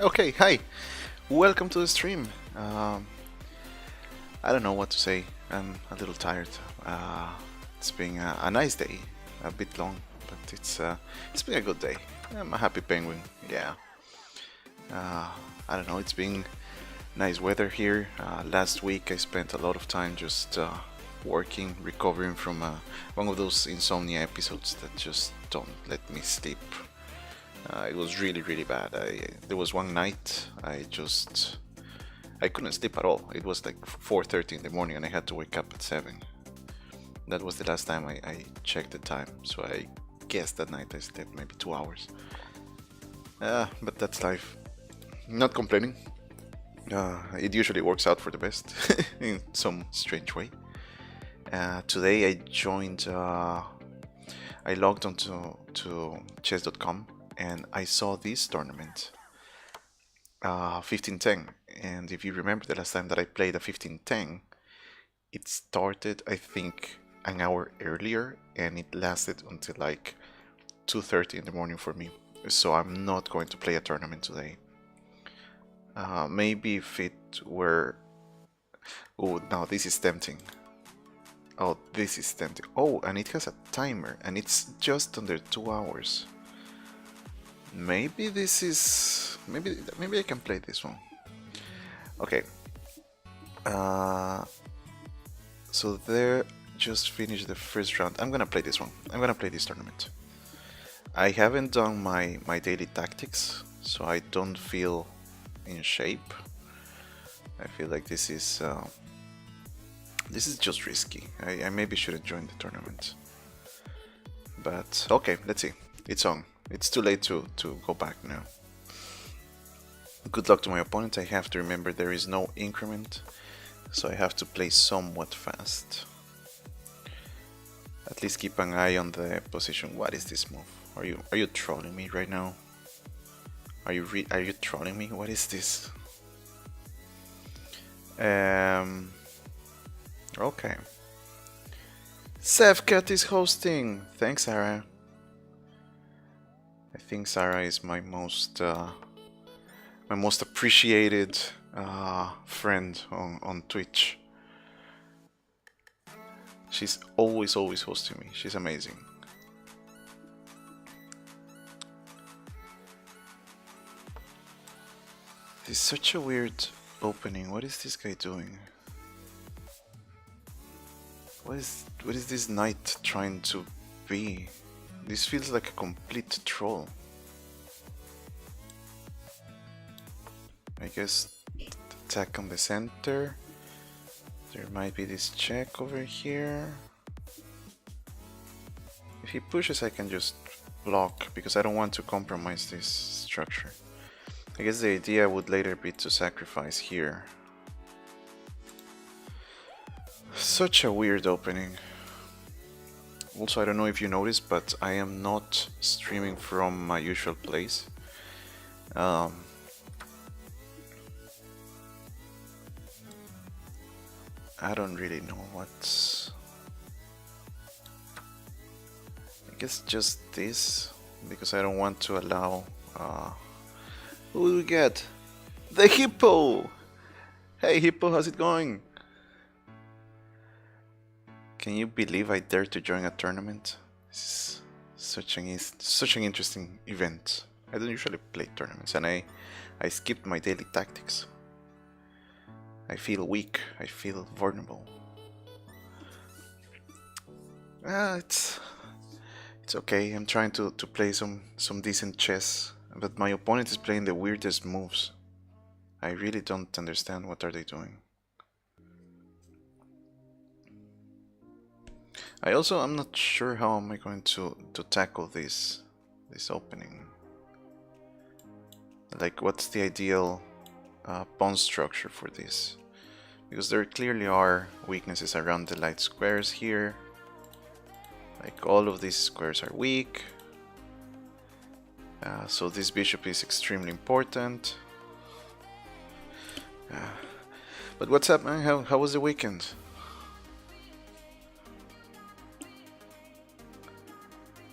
Okay, hi. Welcome to the stream. I don't know what to say. I'm a little tired. Uh, it's been a nice day, a bit long, but it's been a good day. I'm a happy penguin. Yeah. Uh, I don't know. It's been nice weather here. Last week I spent a lot of time just working, recovering from one of those insomnia episodes that just don't let me sleep. It was really bad. There was one night I couldn't sleep at all. It was like 4:30 in the morning, and I had to wake up at 7. That was the last time I checked the time. So I guess that night I slept maybe 2 hours. But that's life. Not complaining. It usually works out for the best in some strange way. Today I joined. I logged onto chess.com and I saw this tournament, 1510. And if you remember the last time that I played a 1510, it started, I think, an hour earlier and it lasted until like 2:30 in the morning for me. So I'm not going to play a tournament today. Maybe if it were. Oh, now this is tempting. Oh, this is tempting. Oh, and it has a timer and it's just under 2 hours. Maybe this is. Maybe I can play this one. Okay. So there, just finished the first round. I'm gonna play this one. I'm gonna play this tournament. I haven't done my daily tactics, so I don't feel in shape. I feel like this is just risky. I maybe shouldn't join the tournament. But okay, let's see. It's on. It's too late to go back now. Good luck to my opponent. I have to remember there is no increment, so I have to play somewhat fast. At least keep an eye on the position. What is this move? Are you trolling me right now? Are you trolling me? What is this? Okay. Sevcat is hosting. Thanks, Sarah. I think Sarah is my most appreciated friend on Twitch. She's always hosting me. She's amazing. This is such a weird opening. What is this guy doing? What is this knight trying to be? This feels like a complete troll. I guess attack on the center. There might be this check over here. If he pushes, I can just block because I don't want to compromise this structure. I guess the idea would later be to sacrifice here. Such a weird opening. Also, I don't know if you noticed, but I am not streaming from my usual place. I don't really know what's... I guess just this, because I don't want to allow... Who do we get? The Hippo! Hey Hippo, how's it going? Can you believe I dared to join a tournament? This is such an interesting event. I don't usually play tournaments, and I skipped my daily tactics. I feel weak. I feel vulnerable. It's okay. I'm trying to play some decent chess, but my opponent is playing the weirdest moves. I really don't understand what are they doing. I'm not sure how am I going to tackle this opening. Like, what's the ideal pawn structure for this? Because there clearly are weaknesses around the light squares here. Like, all of these squares are weak. So this bishop is extremely important. But what's up, man? How was the weekend?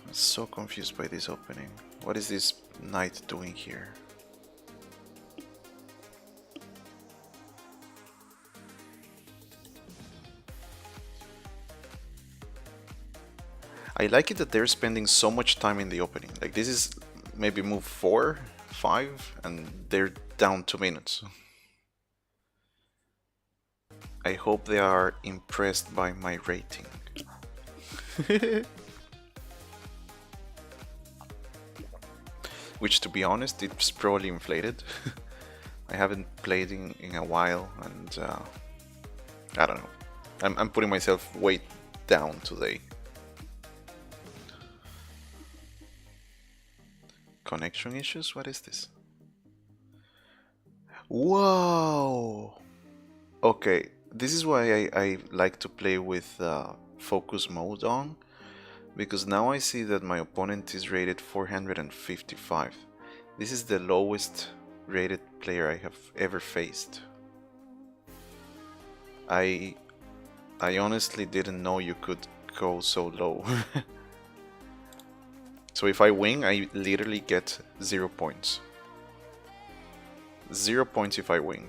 I'm so confused by this opening. What is this knight doing here? I like it that they're spending so much time in the opening. Like this is maybe move 4, 5, and they're down 2 minutes. I hope they are impressed by my rating. Which, to be honest, it's probably inflated. I haven't played in a while, and I don't know. I'm putting myself way down today. Connection issues? What is this? Whoa! Okay, this is why I like to play with focus mode on, because now I see that my opponent is rated 455. This is the lowest rated player I have ever faced. I honestly didn't know you could go so low. So if I win, I literally get 0 points. 0 points if I win.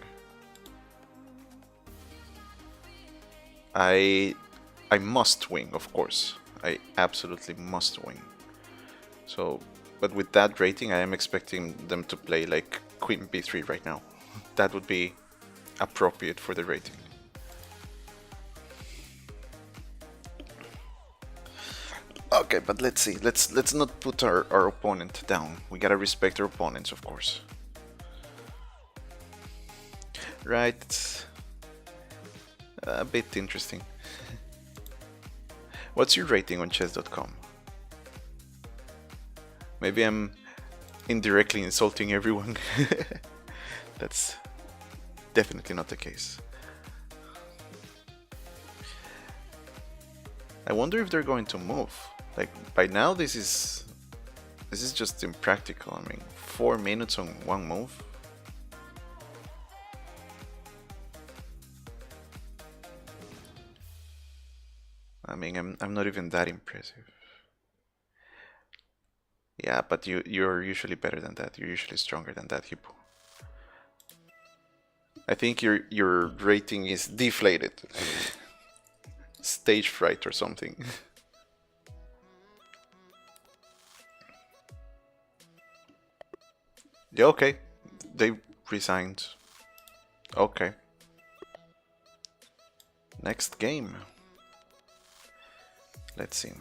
I must win, of course. I absolutely must win. So, but with that rating, I am expecting them to play like Queen B3 right now. That would be appropriate for the rating. Okay, but let's see. Let's not put our opponent down. We gotta respect our opponents, of course. Right. A bit interesting. What's your rating on chess.com? Maybe I'm indirectly insulting everyone. That's definitely not the case. I wonder if they're going to move. Like, by now this is just impractical. I mean, 4 minutes on one move. I mean, I'm not even that impressive. Yeah, but you're usually better than that. You're usually stronger than that, Hippo. I think your rating is deflated. Stage fright or something. Yeah, okay. They resigned. Okay. Next game. Let's see.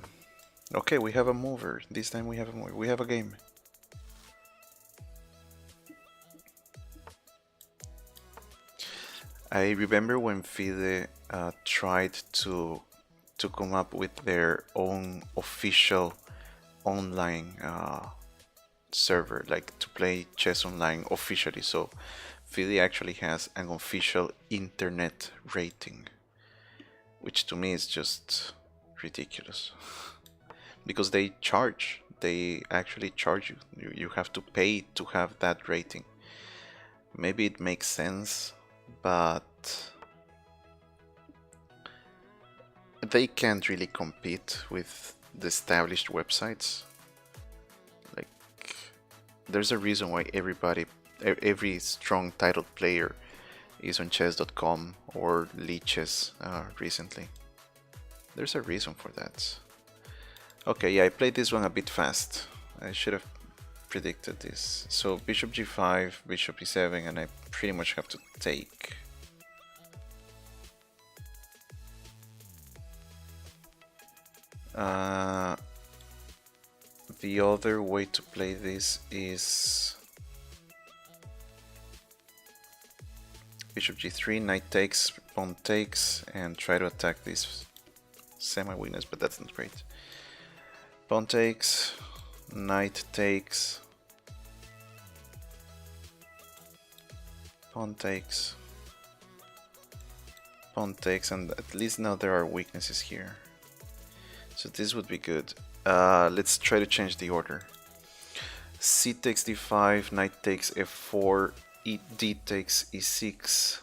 Okay, we have a mover. This time we have a mover. We have a game. I remember when FIDE tried to come up with their own official online server, like to play chess online officially. So FIDE actually has an official internet rating, which to me is just ridiculous. Because they charge, they actually charge you. You have to pay to have that rating. Maybe it makes sense, but they can't really compete with the established websites. Like, there's a reason why every strong titled player is on chess.com or Lichess recently. There's a reason for that. Okay, yeah, I played this one a bit fast. I should have predicted this. So bishop g5, bishop e7, and I pretty much have to take. The other way to play this is bishop g3, knight takes, pawn takes, and try to attack this semi-weakness, but that's not great. Pawn takes, knight takes, pawn takes, pawn takes, and at least now there are weaknesses here. So this would be good. Let's try to change the order. C takes d5, knight takes f4, d takes e6,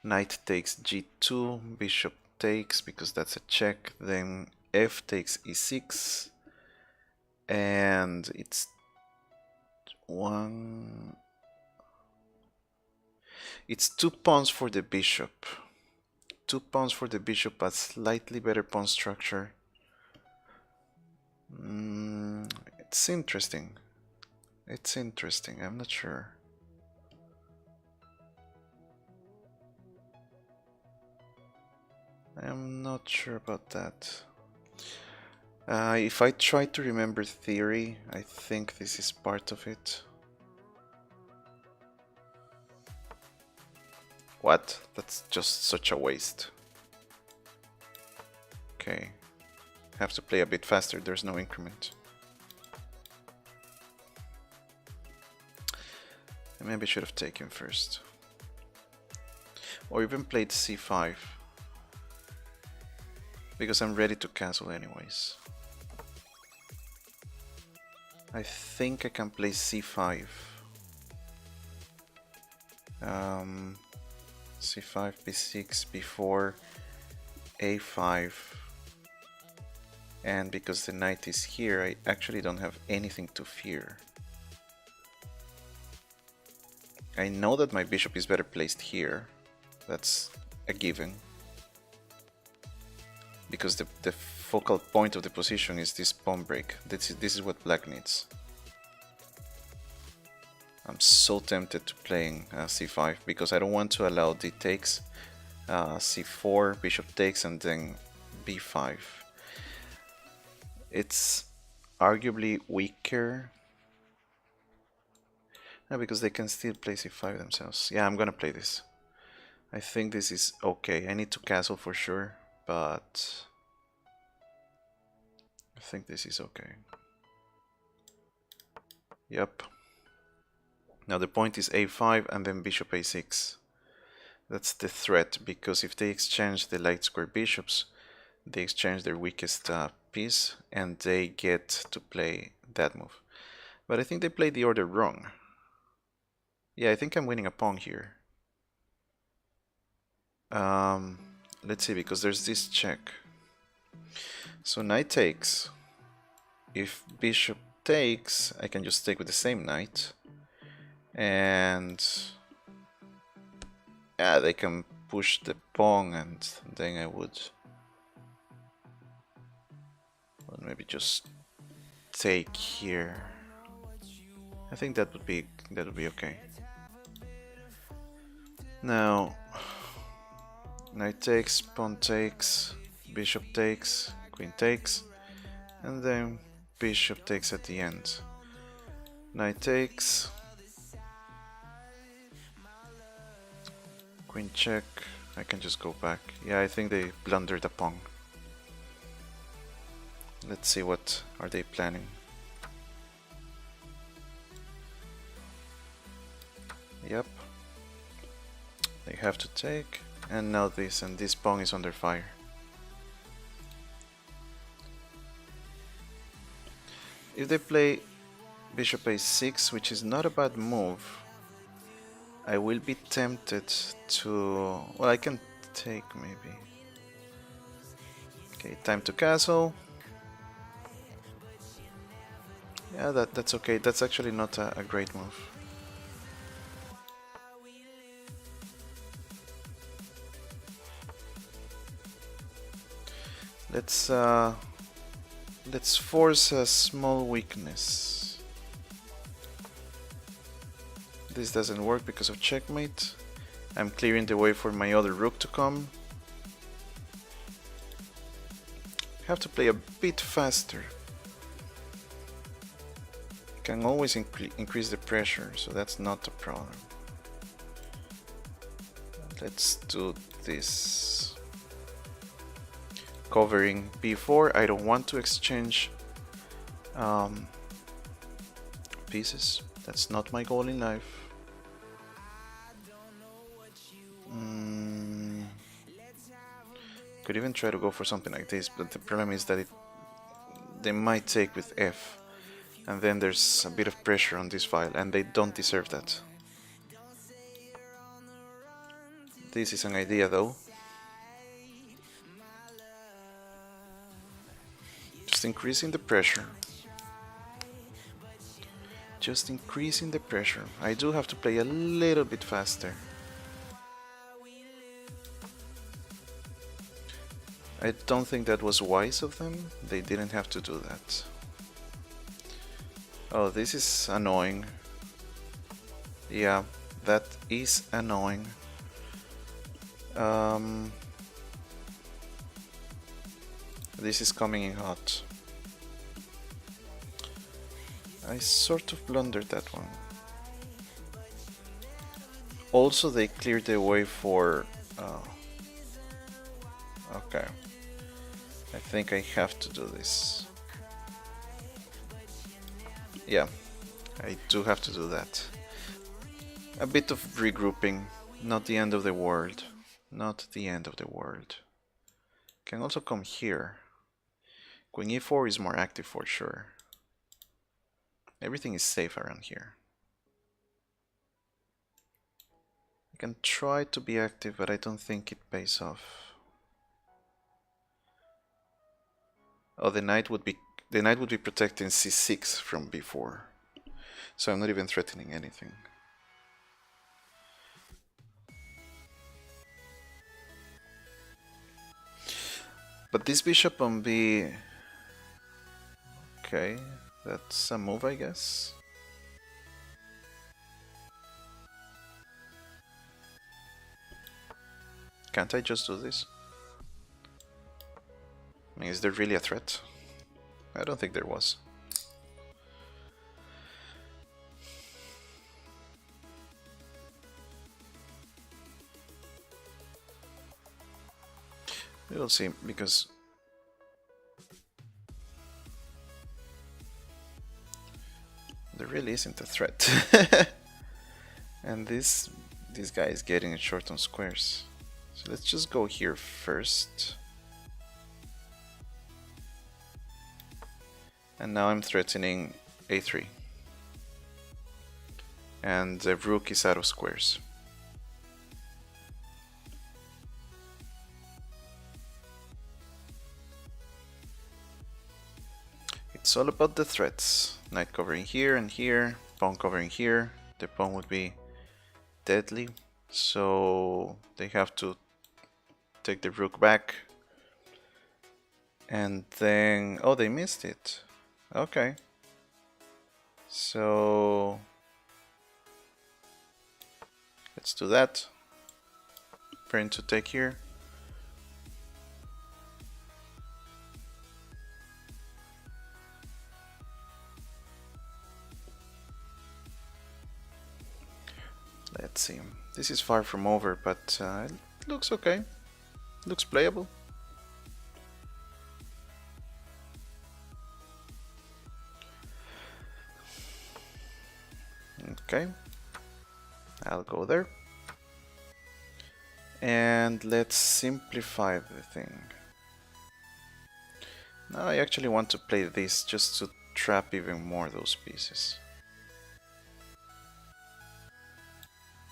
knight takes g2, bishop takes because that's a check, then f takes e6, and it's two pawns for the bishop. 2 pawns for the bishop, a slightly better pawn structure. It's interesting. It's interesting. I'm not sure. I'm not sure about that. If I try to remember theory, I think this is part of it. What? That's just such a waste. Okay. Have to play a bit faster, there's no increment. I maybe should have taken first. Or even played c5. Because I'm ready to castle anyways. I think I can play c5. c5, b6, b4, a5. And because the knight is here, I actually don't have anything to fear. I know that my bishop is better placed here. That's a given. Because the focal point of the position is this pawn break. This is what black needs. I'm so tempted to playing c5 because I don't want to allow d takes, c4, bishop takes, and then b5. It's arguably weaker. No, because they can still play c5 themselves. Yeah, I'm gonna play this. I think this is okay. I need to castle for sure, but I think this is okay. Yep. Now the point is a5 and then bishop a6. That's the threat, because if they exchange the light square bishops, they exchange their weakest piece and they get to play that move. But I think they played the order wrong. Yeah, I think I'm winning a pawn here. Let's see, because there's this check. So knight takes. If bishop takes, I can just take with the same knight. And yeah, they can push the pawn and then I would maybe just take here. I think that would be okay. Now knight takes, pawn takes, bishop takes, queen takes, and then bishop takes at the end. Knight takes, queen check. I can just go back. Yeah, I think they blundered a pawn. Let's see, what are they planning? Yep. They have to take, and now this, and this pawn is under fire. If they play bishop a6, which is not a bad move, I will be tempted to... well, I can take maybe. Okay, time to castle. Yeah, that's okay. That's actually not a great move. Let's force a small weakness. This doesn't work because of checkmate. I'm clearing the way for my other rook to come. Have to play a bit faster. Can always increase the pressure, so that's not a problem. Let's do this. Covering b4, I don't want to exchange pieces. That's not my goal in life. Could even try to go for something like this, but the problem is that they might take with f, and then there's a bit of pressure on this file, and they don't deserve that. This is an idea though. Just increasing the pressure. Just increasing the pressure. I do have to play a little bit faster. I don't think that was wise of them. They didn't have to do that. Oh, this is annoying. Yeah, that is annoying. This is coming in hot. I sort of blundered that one. Also, they cleared the way for... okay. I think I have to do this. Yeah, I do have to do that. A bit of regrouping. Not the end of the world. Not the end of the world. Can also come here. Queen e4 is more active for sure. Everything is safe around here. I can try to be active, but I don't think it pays off. Oh, the knight would be protecting c6 from b4. So I'm not even threatening anything. But this bishop on b... okay, that's a move, I guess. Can't I just do this? I mean, is there really a threat? I don't think there was. We'll see, because there really isn't a threat. And this guy is getting it short on squares. So let's just go here first. And now I'm threatening a3. And the rook is out of squares. It's all about the threats. Knight covering here and here, pawn covering here. The pawn would be deadly, so they have to take the rook back. And then... oh, they missed it. Okay. So... let's do that. Preparing to take here. Let's see. This is far from over, but it looks okay. Looks playable. Okay. I'll go there. And let's simplify the thing. Now I actually want to play this just to trap even more those pieces.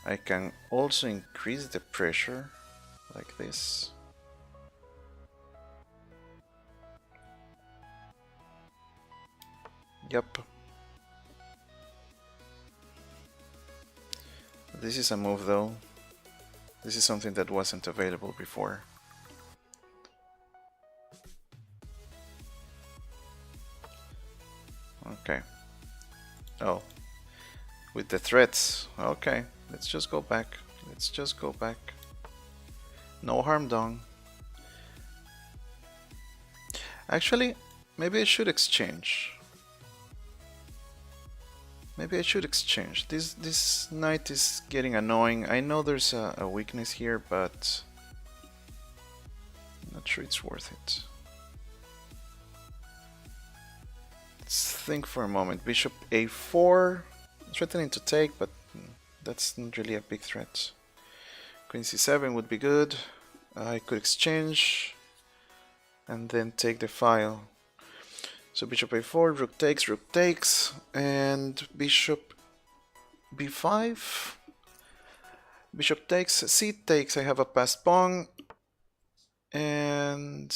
I can also increase the pressure like this. Yep. This is a move though. This is something that wasn't available before. Okay. Oh. With the threats. Okay. Let's just go back. Let's just go back. No harm done. Actually, maybe I should exchange. Maybe I should exchange. This knight is getting annoying. I know there's a weakness here, but I'm not sure it's worth it. Let's think for a moment. Bishop a4. Threatening to take, but that's not really a big threat. Queen c7 would be good. I could exchange and then take the file. So bishop a4, rook takes, and bishop b5. Bishop takes, c takes, I have a passed pawn. And...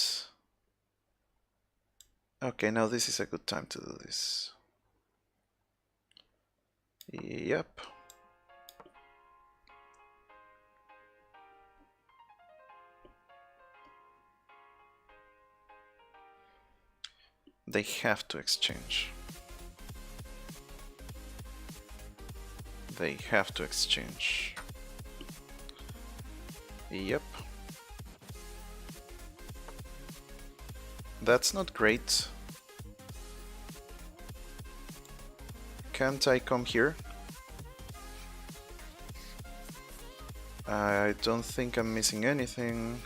okay, now this is a good time to do this. Yep. They have to exchange. They have to exchange. Yep. That's not great. Can't I come here? I don't think I'm missing anything.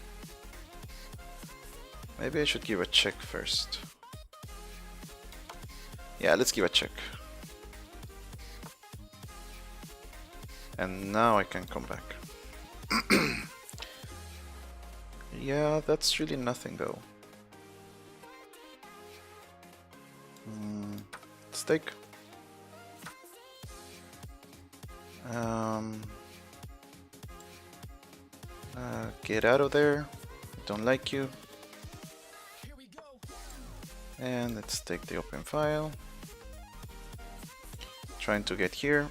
Maybe I should give a check first. Yeah, let's give a check. And now I can come back. Yeah, that's really nothing though. Let's take. Get out of there. Don't like you. And let's take the open file. Trying to get here.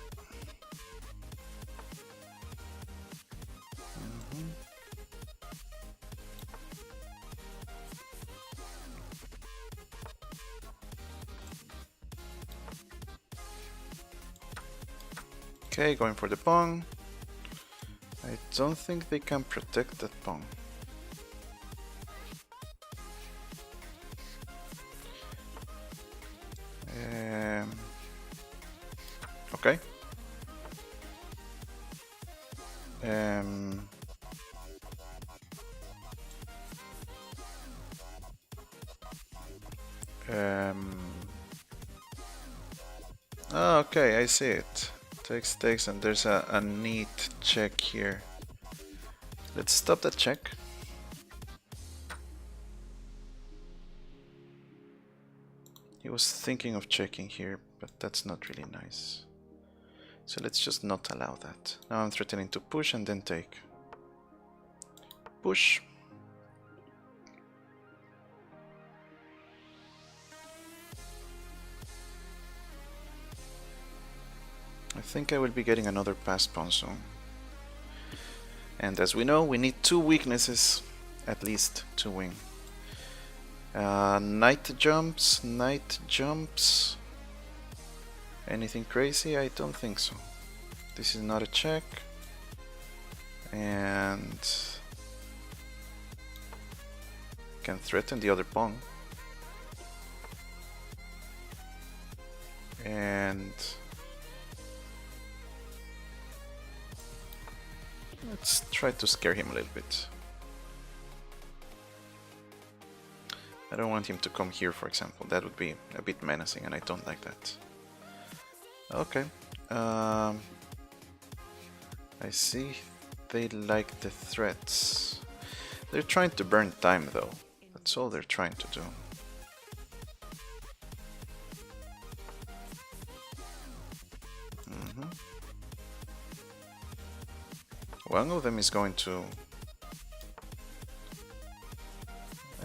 Okay, going for the pawn. I don't think they can protect that pawn. Okay. Okay, I see it. Takes, and there's a neat check here. Let's stop that check. He was thinking of checking here, but that's not really nice. So let's just not allow that. Now I'm threatening to push and then take. Push. I think I will be getting another passed pawn soon. And as we know, we need 2 weaknesses at least to win. Knight jumps. Anything crazy? I don't think so. This is not a check. And can threaten the other pawn. And let's try to scare him a little bit. I don't want him to come here, for example. That would be a bit menacing, and I don't like that. Okay. I see they like the threats. They're trying to burn time, though. That's all they're trying to do. One of them is going to...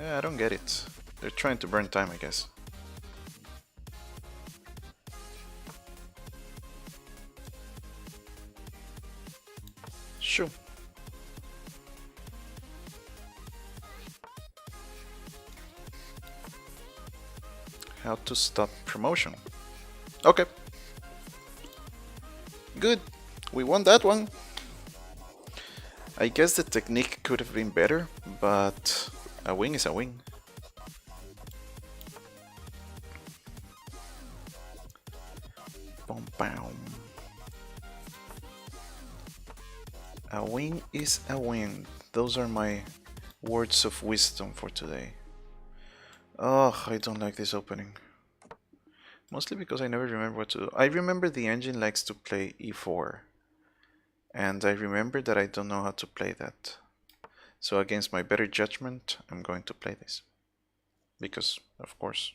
I don't get it. They're trying to burn time, I guess. Sure. How to stop promotion. Okay. Good. We won that one. I guess the technique could have been better, but a win is a win. Boom, boom. A win is a win. Those are my words of wisdom for today. Oh, I don't like this opening. Mostly because I never remember what to do. I remember the engine likes to play e4. And I remember that I don't know how to play that. So against my better judgment, I'm going to play this. Because, of course,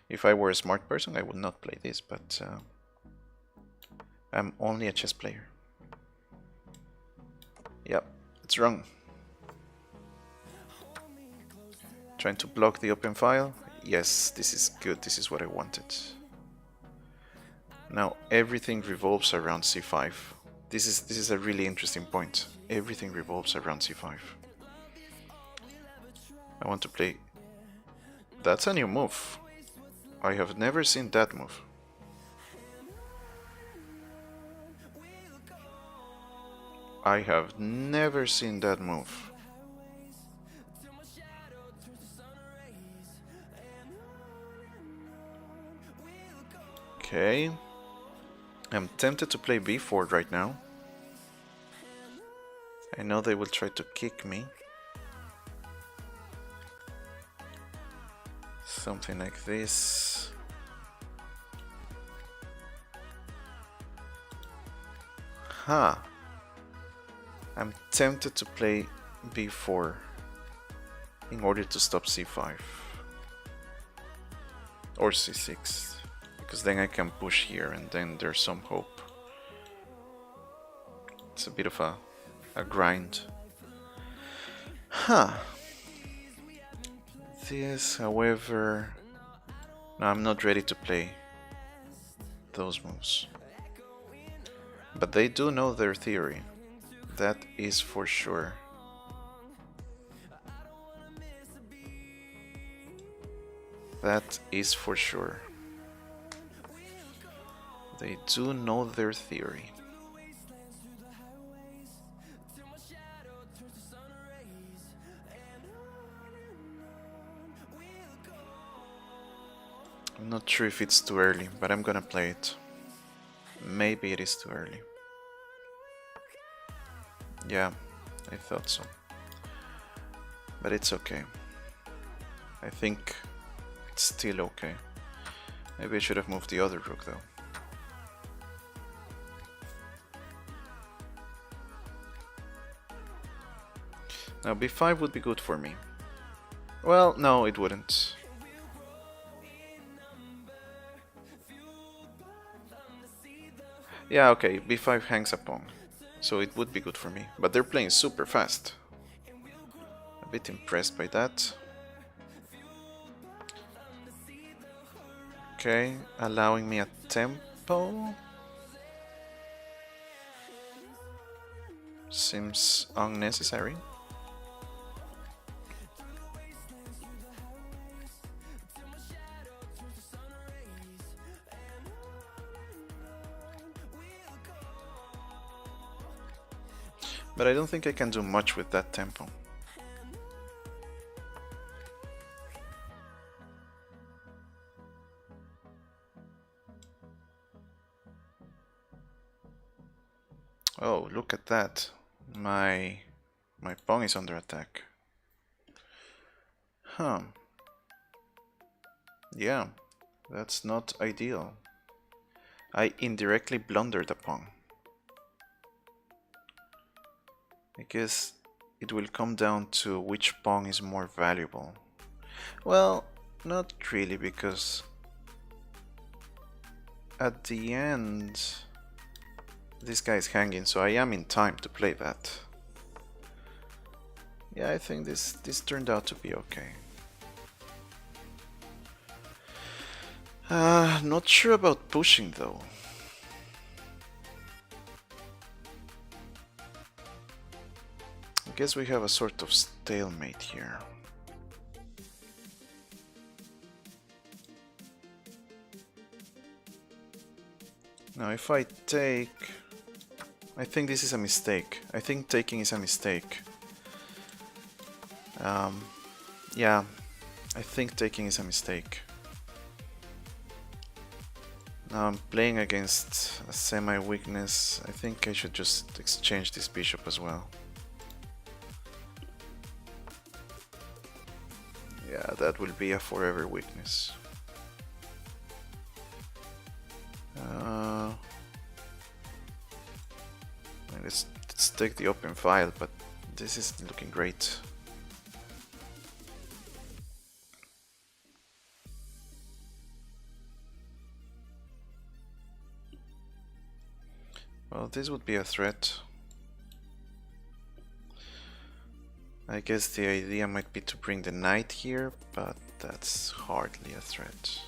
if I were a smart person, I would not play this, but I'm only a chess player. Yep, it's wrong. Trying to block the open file. Yes, this is good. This is what I wanted. Now everything revolves around c5. This is a really interesting point. Everything revolves around c5. I want to play... That's a new move. I have never seen that move. I have never seen that move. Okay. I'm tempted to play b4 right now. I know they will try to kick me. Something like this. Huh. I'm tempted to play b4 in order to stop c5 or c6, because then I can push here and then there's some hope. It's a bit of a grind. Huh. This, however, no, I'm not ready to play those moves. But they do know their theory. That is for sure. That is for sure. They do know their theory. I'm not sure if it's too early, but I'm gonna play it. Maybe it is too early. Yeah, I thought so. But it's okay. I think it's still okay. Maybe I should have moved the other rook though. Now b5 would be good for me. Well, no, it wouldn't. Yeah, okay, b5 hangs a pawn, so it would be good for me. But they're playing super fast. A bit impressed by that. Okay, allowing me a tempo. Seems unnecessary. But I don't think I can do much with that tempo. Oh, look at that. My pawn is under attack. Huh. Yeah, that's not ideal. I indirectly blundered a pawn. I guess it will come down to which pawn is more valuable. Well, not really, because at the end this guy is hanging, so I am in time to play that. Yeah, I think this turned out to be okay. Not sure about pushing though. I guess we have a sort of stalemate here. Now if I take... I think this is a mistake. I think taking is a mistake. Yeah, I think taking is a mistake. Now I'm playing against a semi-weakness. I think I should just exchange this bishop as well. Yeah, that will be a forever weakness. Let's take the open file, but this isn't looking great. Well, this would be a threat. I guess the idea might be to bring the knight here, but that's hardly a threat.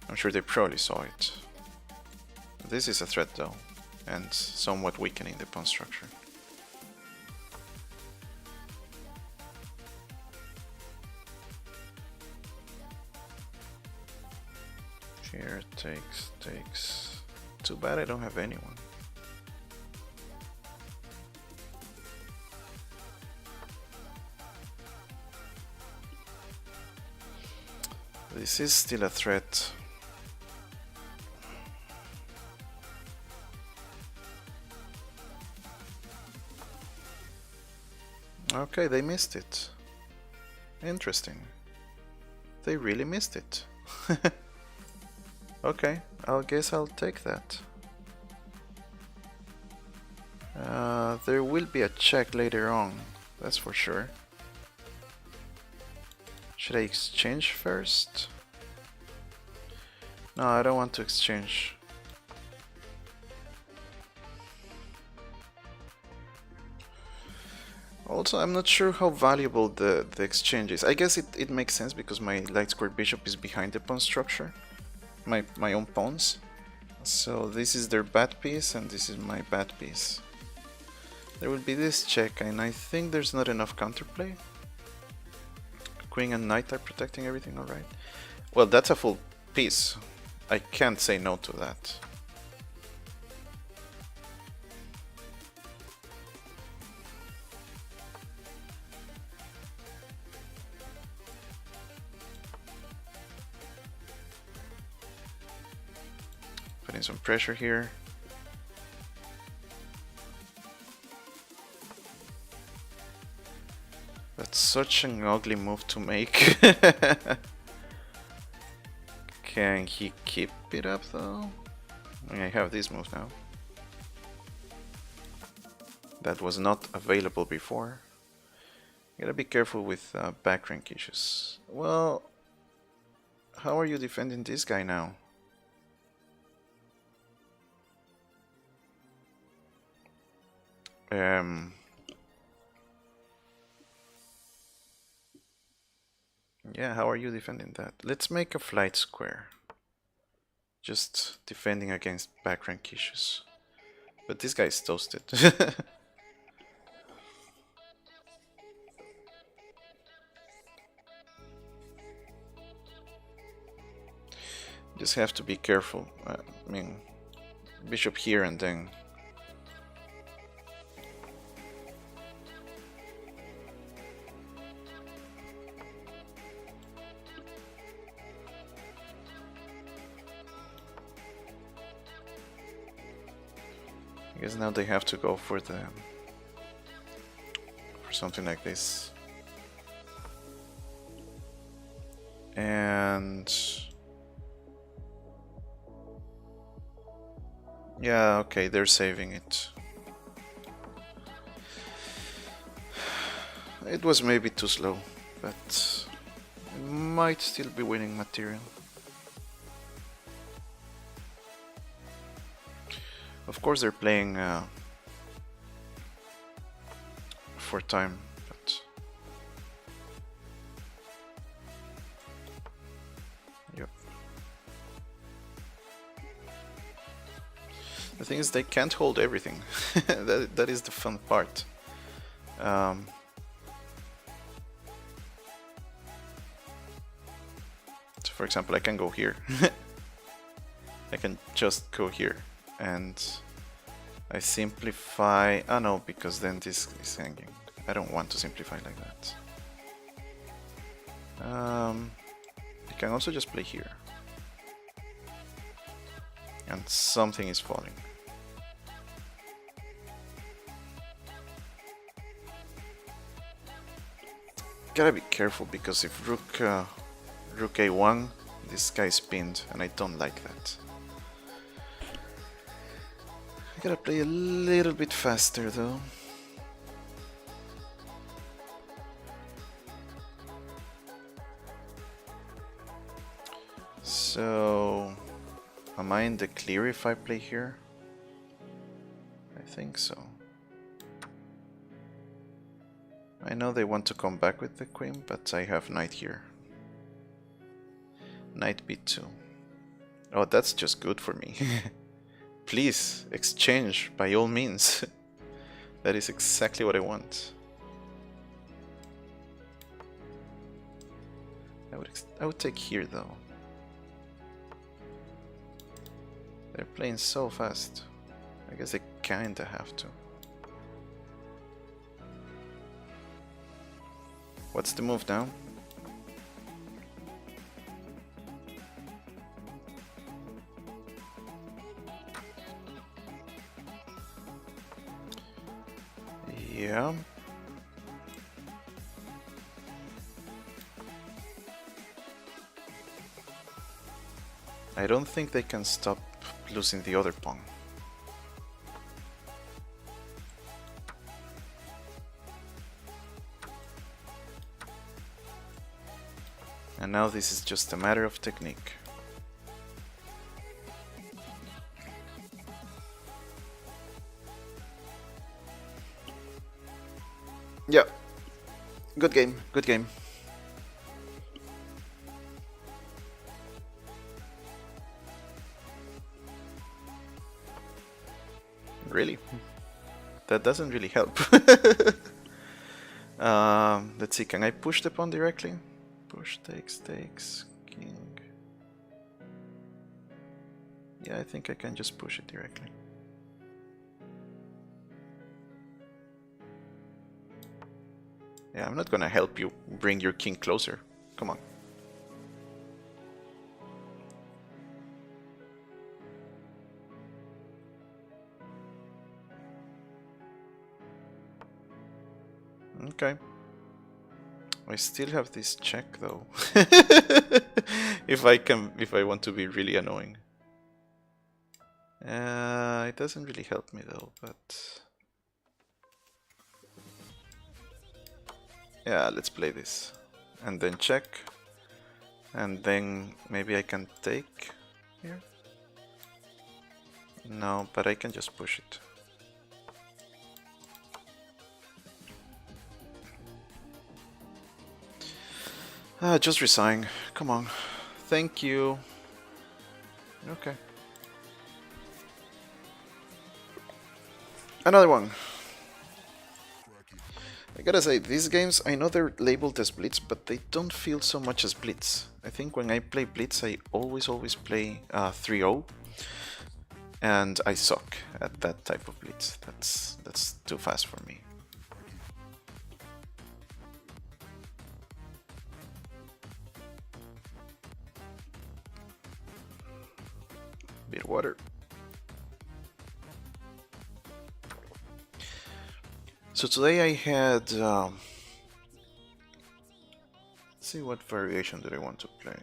I'm sure they probably saw it. This is a threat though, and somewhat weakening the pawn structure. Here takes. Too bad I don't have anyone. This is still a threat. Okay, they missed it. Interesting. They really missed it. Okay, I guess I'll take that. There will be a check later on, that's for sure. Should I exchange first? No, I don't want to exchange. Also, I'm not sure how valuable the exchange is. I guess it makes sense because my light square bishop is behind the pawn structure. My own pawns. So this is their bad piece and this is my bad piece. There will be this check and I think there's not enough counterplay. Queen and knight are protecting everything, alright. Well, that's a full piece. I can't say no to that. Putting some pressure here. That's such an ugly move to make. Can he keep it up though? I have this move now. That was not available before. Gotta be careful with back rank issues. Well, how are you defending this guy now? Yeah, how are you defending that? Let's make a flight square. Just defending against back rank issues. But this guy's toasted. Just have to be careful. I mean, bishop here and then. I guess now they have to go for something like this. And yeah, okay, they're saving it. It was maybe too slow, but it might still be winning material. Of course they're playing for time, but yep. The thing is they can't hold everything. that is the fun part. So for example, I can go here. I can just go here. And I simplify. Oh no, because then this is hanging. I don't want to simplify like that. You can also just play here. And something is falling. Gotta be careful because if rook a1, this guy's pinned, and I don't like that. I gotta play a little bit faster though. So, am I in the clear if I play here? I think so. I know they want to come back with the queen, but I have knight here. Knight b2. Oh, that's just good for me. Please, exchange by all means. That is exactly what I want. I would take here though. They're playing so fast. I guess they kinda have to. What's the move now? Yeah. I don't think they can stop losing the other pawn. And now this is just a matter of technique. Yeah. Good game, good game. Really? That doesn't really help. Let's see, can I push the pawn directly? Push, takes, king. Yeah, I think I can just push it directly. Yeah, I'm not gonna help you bring your king closer. Come on. Okay. I still have this check though. if I want to be really annoying. It doesn't really help me though, but yeah, let's play this. And then check. And then maybe I can take here. No, but I can just push it. Just resign. Come on. Thank you. Okay. Another one. I gotta say, these games, I know they're labeled as Blitz, but they don't feel so much as Blitz. I think when I play Blitz, I always play 3-0. And I suck at that type of Blitz. That's too fast for me. Bit of water. So today I had, let's see what variation did I want to play.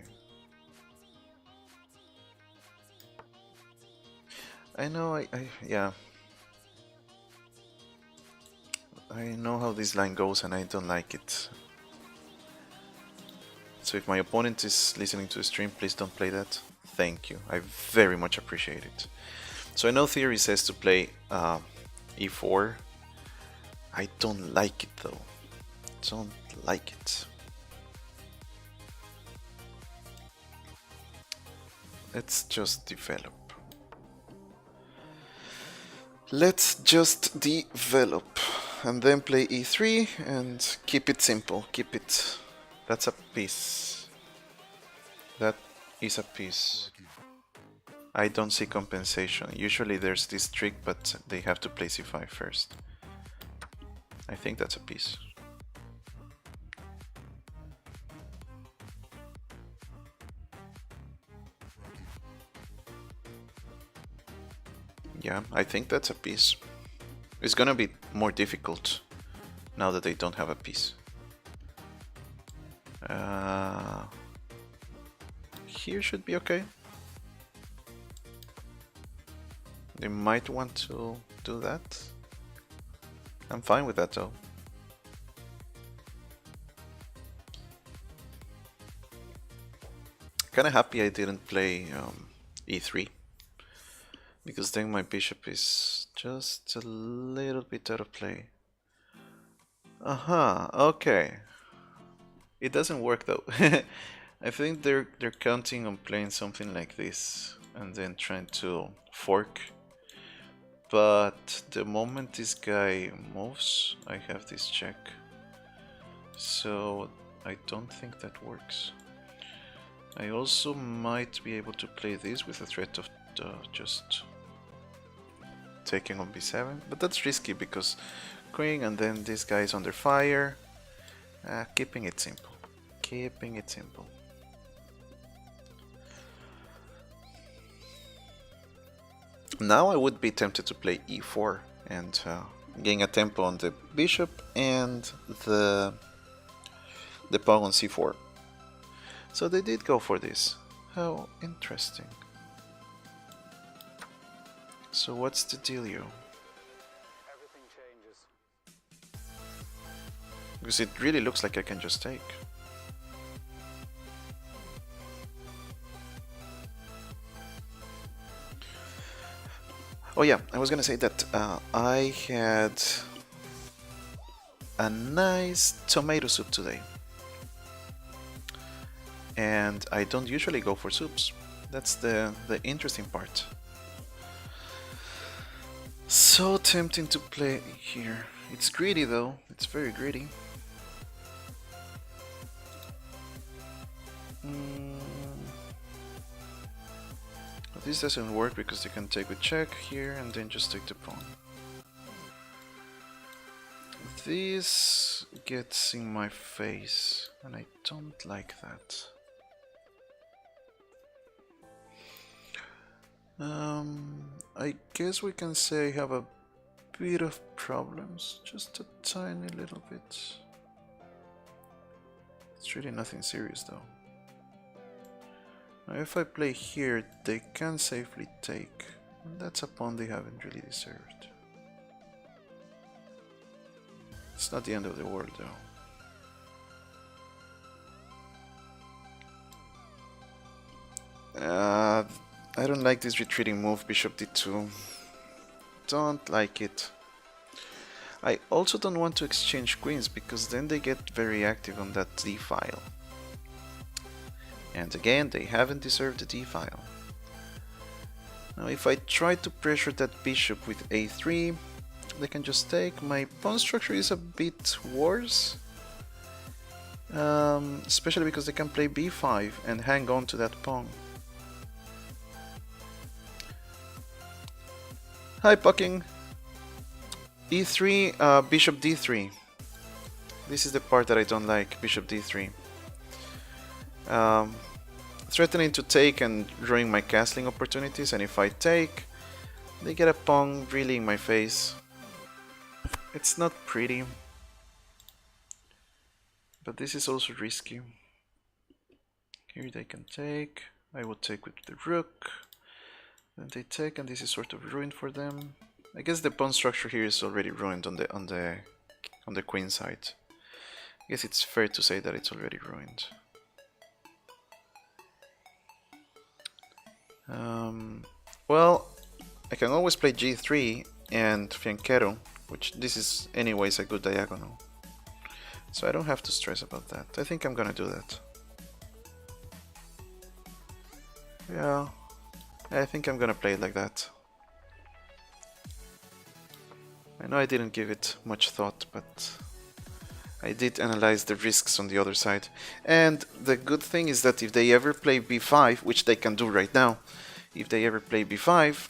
I know, yeah. I know how this line goes and I don't like it. So if my opponent is listening to the stream, please don't play that. Thank you, I very much appreciate it. So I know theory says to play e4. I don't like it though. Don't like it. Let's just develop. Let's just develop. And then play e3 and keep it simple. Keep it. That's a piece. That is a piece. I don't see compensation. Usually there's this trick, but they have to play c5 first. I think that's a piece. Yeah, I think that's a piece. It's gonna be more difficult now that they don't have a piece. Here should be okay. They might want to do that. I'm fine with that though. Kinda happy I didn't play e3. Because then my bishop is just a little bit out of play. Okay. It doesn't work though. I think they're counting on playing something like this and then trying to fork. But the moment this guy moves, I have this check. So I don't think that works. I also might be able to play this with a threat of just taking on b7, but that's risky because queen and then this guy is under fire. Keeping it simple. Keeping it simple. Now I would be tempted to play e4 and gain a tempo on the bishop and the pawn on c4. So they did go for this. How interesting. So what's the dealio? Everything changes. Because it really looks like I can just take. Oh yeah, I was gonna say that I had a nice tomato soup today. And I don't usually go for soups. That's the interesting part. So tempting to play here. It's greedy though, it's very greedy. This doesn't work because you can take with check here and then just take the pawn. This gets in my face and I don't like that. I guess we can say I have a bit of problems, just a tiny little bit. It's really nothing serious though. Now if I play here, they can safely take, and that's a pawn they haven't really deserved. It's not the end of the world though. I don't like this retreating move, bishop d2. Don't like it. I also don't want to exchange queens because then they get very active on that d file. And again, they haven't deserved the d file. Now if I try to pressure that bishop with a3, they can just take. My pawn structure is a bit worse. Especially because they can play b5 and hang on to that pawn. Hi Pucking. e3, bishop d3. This is the part that I don't like, bishop d3. Threatening to take and ruin my castling opportunities, and if I take, they get a pawn really in my face. It's not pretty, but this is also risky. Here they can take, I would take with the rook. Then they take, and this is sort of ruined for them. I guess the pawn structure here is already ruined on the queen side. I guess it's fair to say that it's already ruined. Well, I can always play g3 and fianchetto, which this is anyways a good diagonal. So I don't have to stress about that. I think I'm gonna do that. Yeah. I think I'm gonna play it like that. I know I didn't give it much thought, but I did analyze the risks on the other side. And the good thing is that if they ever play b5, which they can do right now, if they ever play b5,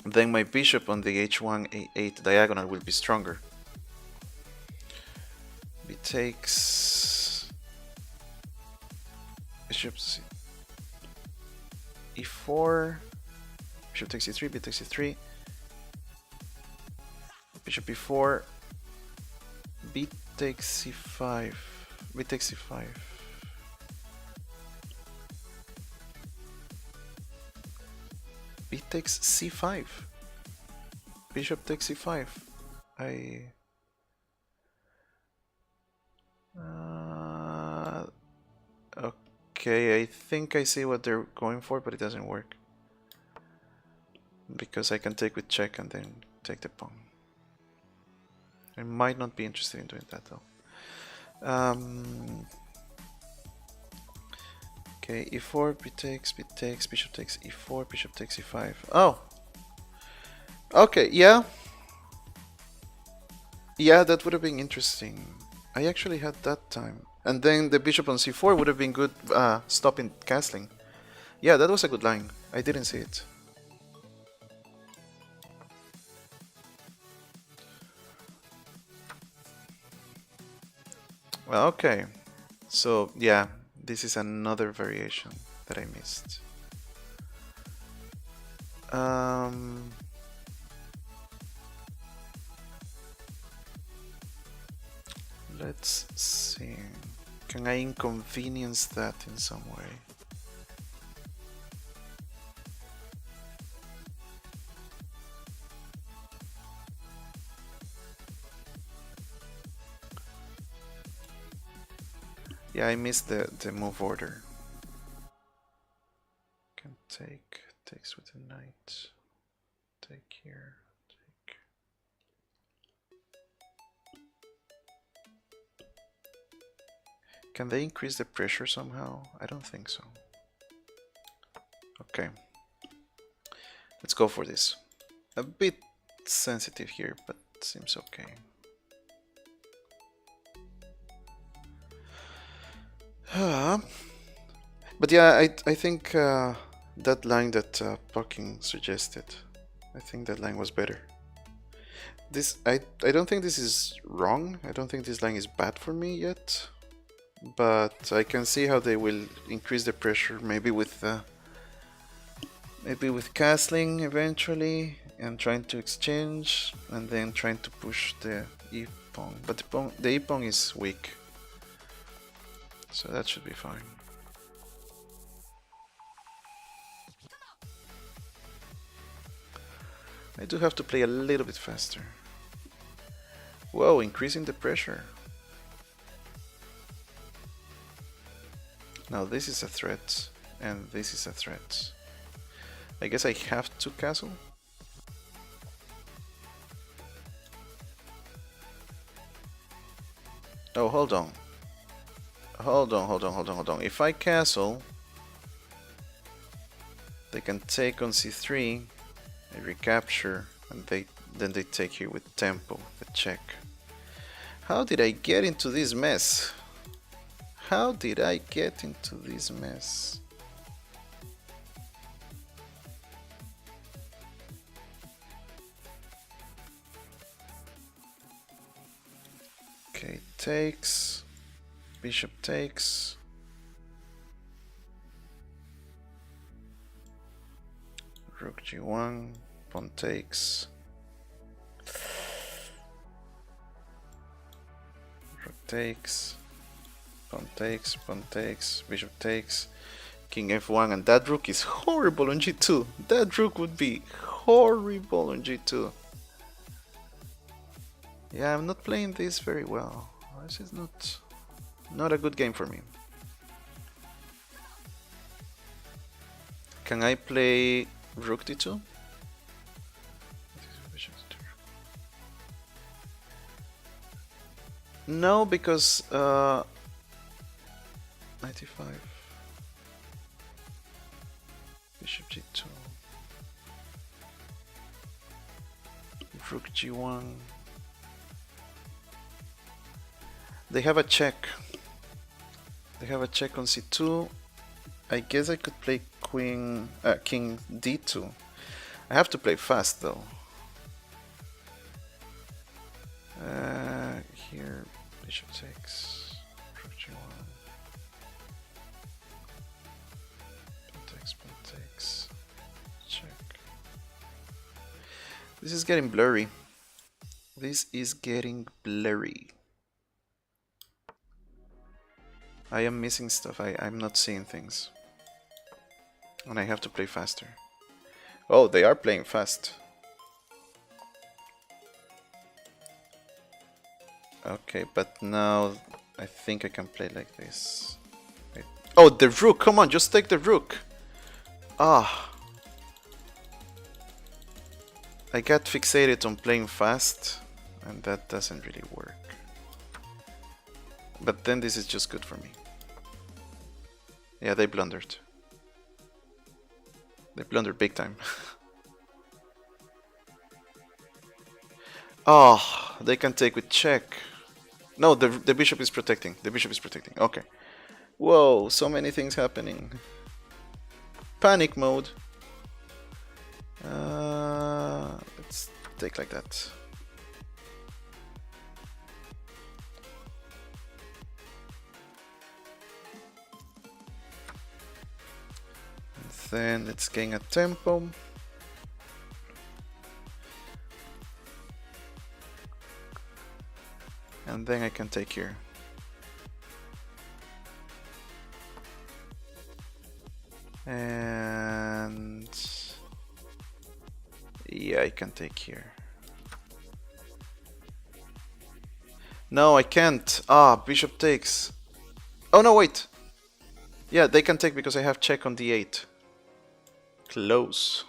then my bishop on the h1, a8 diagonal will be stronger. B takes... bishop e4, bishop takes e3, b takes e3, bishop e4, b takes c5, b takes c5. B takes c5, bishop takes c5. Okay, I think I see what they're going for, but it doesn't work. Because I can take with check and then take the pawn. I might not be interested in doing that though. Okay, e4, b takes, bishop takes e4, bishop takes e5. Oh! Okay, yeah. Yeah, that would have been interesting. I actually had that time. And then the bishop on c4 would have been good stopping castling. Yeah, that was a good line. I didn't see it. Well, okay. So yeah, this is another variation that I missed. Let's see. Can I inconvenience that in some way? Yeah, I missed the move order. Can takes with the knight. Take here. Take. Can they increase the pressure somehow? I don't think so. Okay. Let's go for this. A bit sensitive here, but seems okay. But yeah, I think that line that Pucking suggested, I think that line was better. This I don't think this is wrong. I don't think this line is bad for me yet, but I can see how they will increase the pressure, maybe with castling eventually and trying to exchange and then trying to push the e pawn. But the e pawn is weak, so that should be fine. I do have to play a little bit faster. Whoa, increasing the pressure. Now this is a threat, and this is a threat. I guess I have to castle. Oh, hold on. Hold on. If I castle, they can take on c3, I recapture, and then they take here with tempo, the check. How did I get into this mess? How did I get into this mess? Okay, takes, bishop takes. Rook g1, pawn takes. Rook takes, pawn takes, pawn takes, bishop takes, king f1, and that rook is horrible on g2. That rook would be horrible on g2. Yeah, I'm not playing this very well. This is not a good game for me. Can I play rook d2? No, because 95. Bishop g2. Rook g1. They have a check. They have a check on c2. I guess I could play king d2. I have to play fast though. Here, bishop takes, rook g1. Pawn takes, check. This is getting blurry. This is getting blurry. I am missing stuff. I'm not seeing things. And I have to play faster. Oh, they are playing fast. Okay, but now I think I can play like this. Wait. Oh, the rook! Come on, just take the rook! Ah. I got fixated on playing fast, and that doesn't really work. But then this is just good for me. Yeah, they blundered. They blundered big time. Oh, they can take with check. No, the bishop is protecting. The bishop is protecting. Okay. Whoa, so many things happening. Panic mode. Let's take like that. Then let's gain a tempo. And then I can take here. And yeah, I can take here. No, I can't. Ah, bishop takes. Oh no, wait. Yeah, they can take because I have check on d8. Close.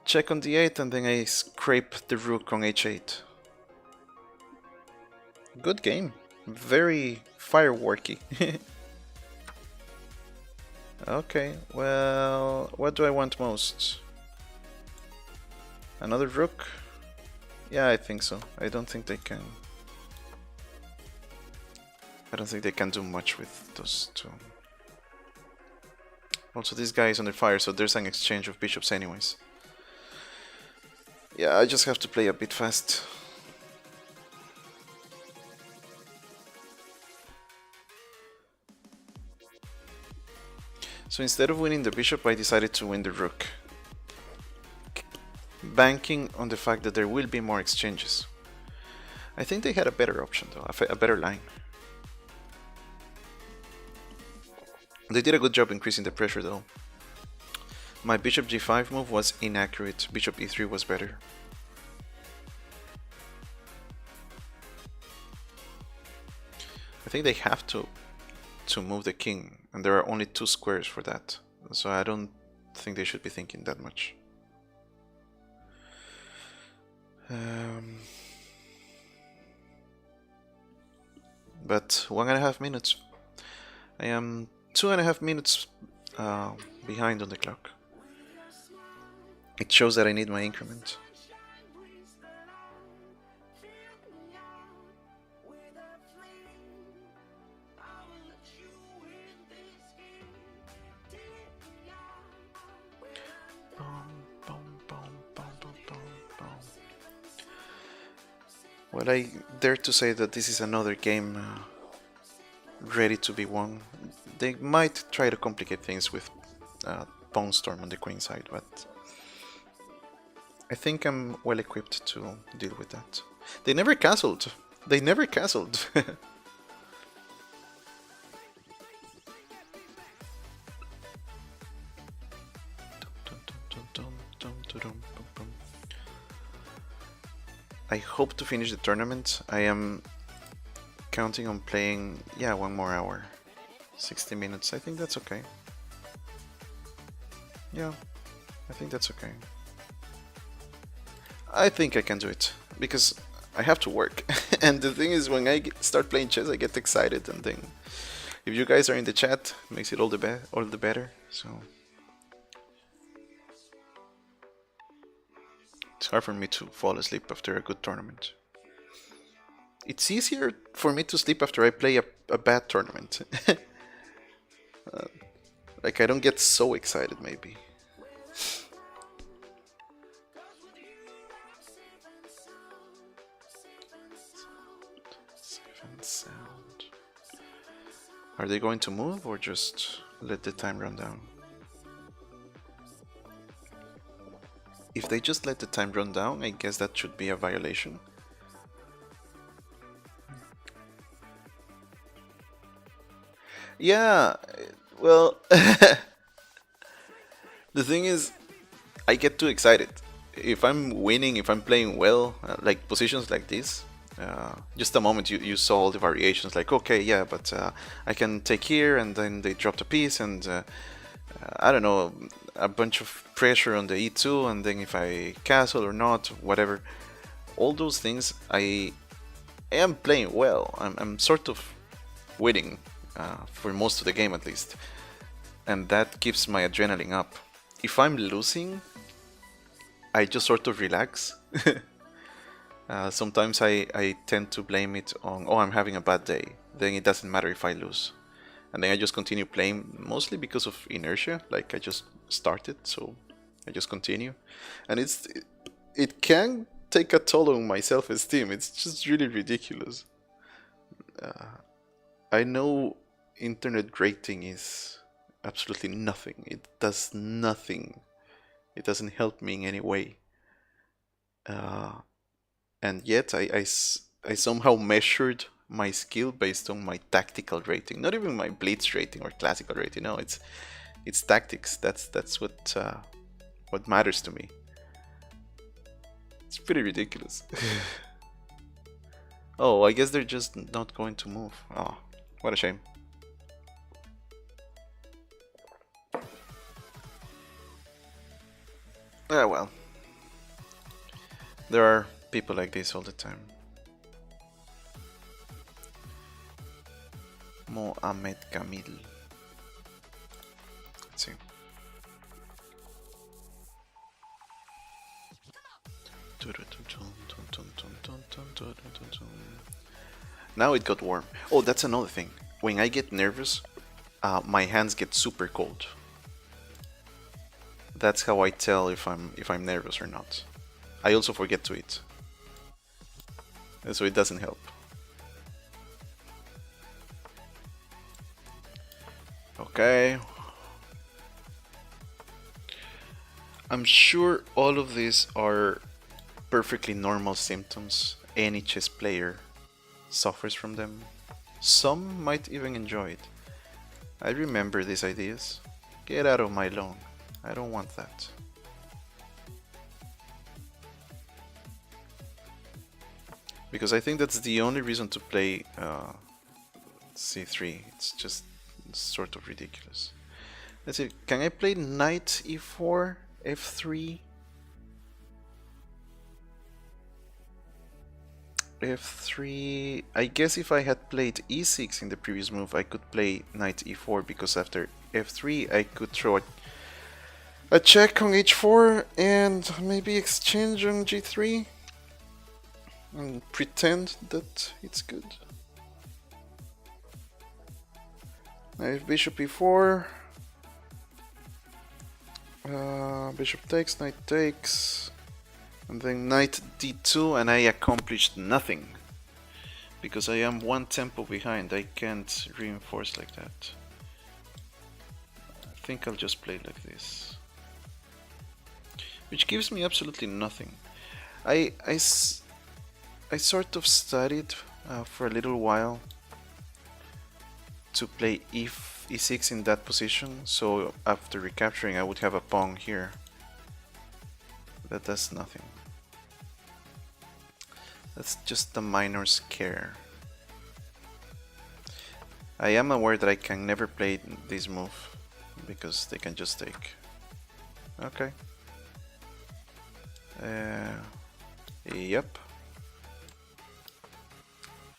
Check on d8 and then I scrape the rook on h8. Good game. Very fireworky. Okay, well, what do I want most? Another rook? Yeah, I think so. I don't think they can do much with those two. Also, this guy is under fire, so there's an exchange of bishops anyways. Yeah, I just have to play a bit fast. So instead of winning the bishop, I decided to win the rook, banking on the fact that there will be more exchanges. I think they had a better option though, a better line. They did a good job increasing the pressure though. My bishop g5 move was inaccurate, bishop e3 was better. I think they have to move the king, and there are only 2 squares for that, so I don't think they should be thinking that much. But 1.5 minutes. I am 2.5 minutes behind on the clock. It shows that I need my increment. Well, I dare to say that this is another game ready to be won. They might try to complicate things with pawn storm on the queen side, but I think I'm well equipped to deal with that. They never castled. They never castled. I hope to finish the tournament. I am counting on playing, yeah, 1 more hour. 60 minutes, I think that's okay. Yeah, I think that's okay. I think I can do it, because I have to work. And the thing is, when I start playing chess, I get excited, and then if you guys are in the chat, it makes it all the better, so... It's hard for me to fall asleep after a good tournament. It's easier for me to sleep after I play a bad tournament. Like, I don't get so excited, maybe. Sound. Are they going to move or just let the time run down? If they just let the time run down, I guess that should be a violation. Yeah, well, the thing is, I get too excited. If I'm winning, if I'm playing well, like positions like this, just a moment you saw all the variations, like, okay, yeah, but I can take here, and then they dropped a piece, and I don't know, a bunch of pressure on the e2, and then if I castle or not, whatever, all those things, I am playing well. I'm sort of winning for most of the game at least, and that keeps my adrenaline up. If I'm losing, I just sort of relax. Sometimes I tend to blame it on, oh, I'm having a bad day, then it doesn't matter if I lose. And then I just continue playing, mostly because of inertia, like I just started, so I just continue. And it can take a toll on my self-esteem, it's just really ridiculous. I know internet rating is absolutely nothing. It does nothing. It doesn't help me in any way. And yet I somehow measured my skill based on my tactical rating, not even my blitz rating or classical rating. No, it's tactics. That's what matters to me. It's pretty ridiculous. Oh, I guess they're just not going to move. Oh, what a shame. Ah, well. There are people like this all the time. Mohamed Kamil. Let's see. Now it got warm. Oh, that's another thing. When I get nervous, my hands get super cold. That's how I tell if I'm nervous or not. I also forget to eat, so it doesn't help. Okay. I'm sure all of these are perfectly normal symptoms. Any chess player suffers from them. Some might even enjoy it. I remember these ideas. Get out of my lawn. I don't want that. Because I think that's the only reason to play c3. It's just sort of ridiculous. Let's see, can I play knight e4, f3? f3. I guess if I had played e6 in the previous move, I could play knight e4, because after f3 I could throw a check on h4 and maybe exchange on g3 and pretend that it's good. Now if bishop e4, bishop takes, knight takes, and then knight d2, and I accomplished nothing because I am one tempo behind. I can't reinforce like that. I think I'll just play like this, which gives me absolutely nothing. I sort of studied for a little while to play e6 in that position, so after recapturing I would have a pawn here. That does nothing. That's just a minor scare. I am aware that I can never play this move because they can just take. Okay. Yep.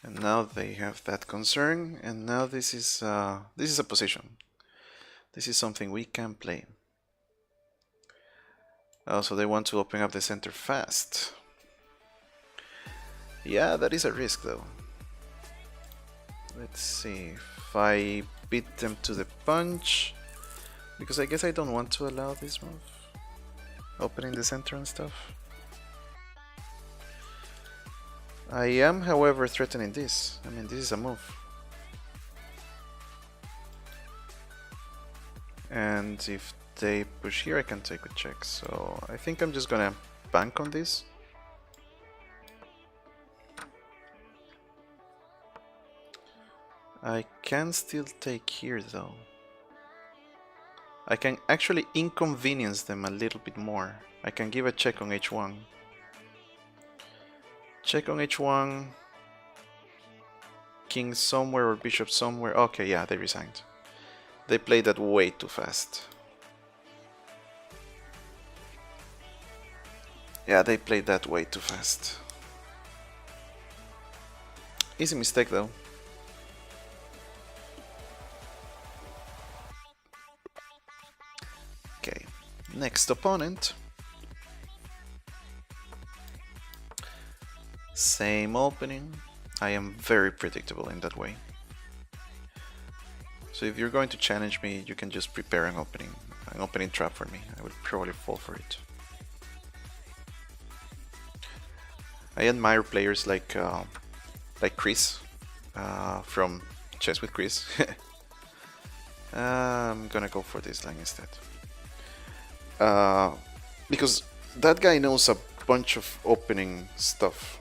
And now they have that concern, and now this is a position. This is something we can play. Also, they want to open up the center fast. Yeah, that is a risk though. Let's see if I beat them to the punch, because I guess I don't want to allow this move, opening the center and stuff. I am, however, threatening this. I mean, this is a move. And if they push here, I can take a check. So I think I'm just gonna bank on this. I can still take here though. I can actually inconvenience them a little bit more. I can give a check on h1. Check on h1. King somewhere or bishop somewhere. Okay, yeah, they resigned. They played that way too fast. Yeah, they played that way too fast. Easy mistake though. Okay, next opponent. Same opening. I am very predictable in that way. So if you're going to challenge me, you can just prepare an opening trap for me. I would probably fall for it. I admire players like Chris from Chess with Chris. I'm gonna go for this line instead. Because that guy knows a bunch of opening stuff.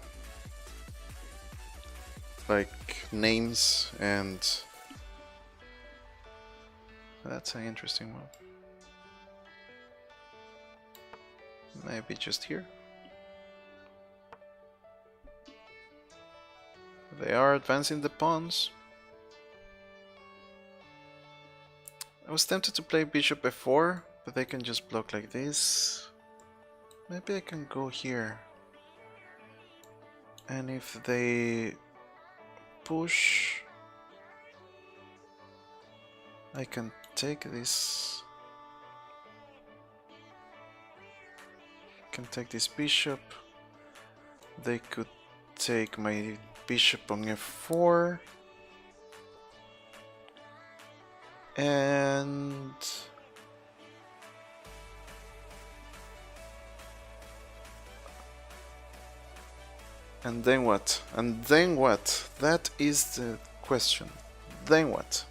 Like names, and that's an interesting one. Maybe just here. They are advancing the pawns. I was tempted to play bishop f4, but they can just block like this. Maybe I can go here. And if they push, I can take this. Can take this bishop. They could take my bishop on f4. And then what? And then what? That is the question. Then what?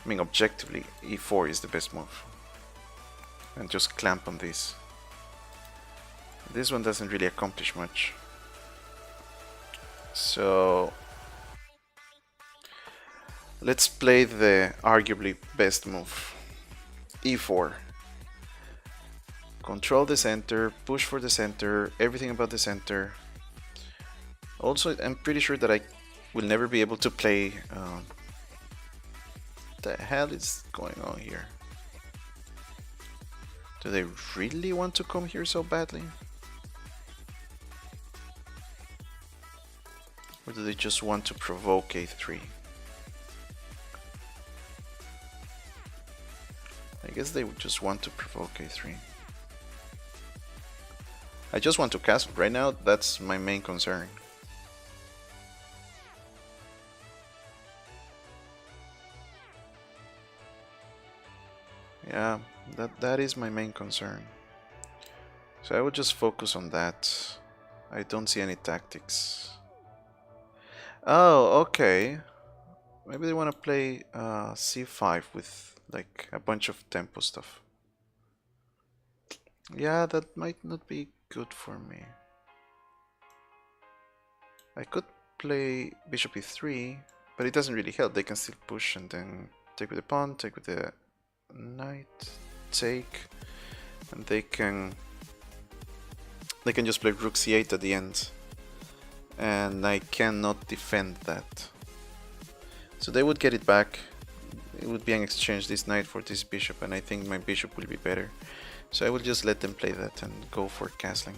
I mean, objectively, e4 is the best move. And just clamp on this. This one doesn't really accomplish much. So let's play the arguably best move. e4. Control the center, push for the center, everything about the center. Also, I'm pretty sure that I will never be able to play... the hell is going on here? Do they really want to come here so badly? Or do they just want to provoke a3? I guess they would just want to provoke a3. I just want to castle right now, that's my main concern. Yeah, that is my main concern. So I would just focus on that. I don't see any tactics. Oh, okay. Maybe they want to play c5 with like a bunch of tempo stuff. Yeah, that might not be good for me. I could play bishop e3, but it doesn't really help. They can still push and then take with the pawn, take with the knight, take, and they can just play rook c8 at the end, and I cannot defend that. So they would get it back. It would be an exchange, this knight for this bishop, and I think my bishop will be better. So I will just let them play that and go for castling.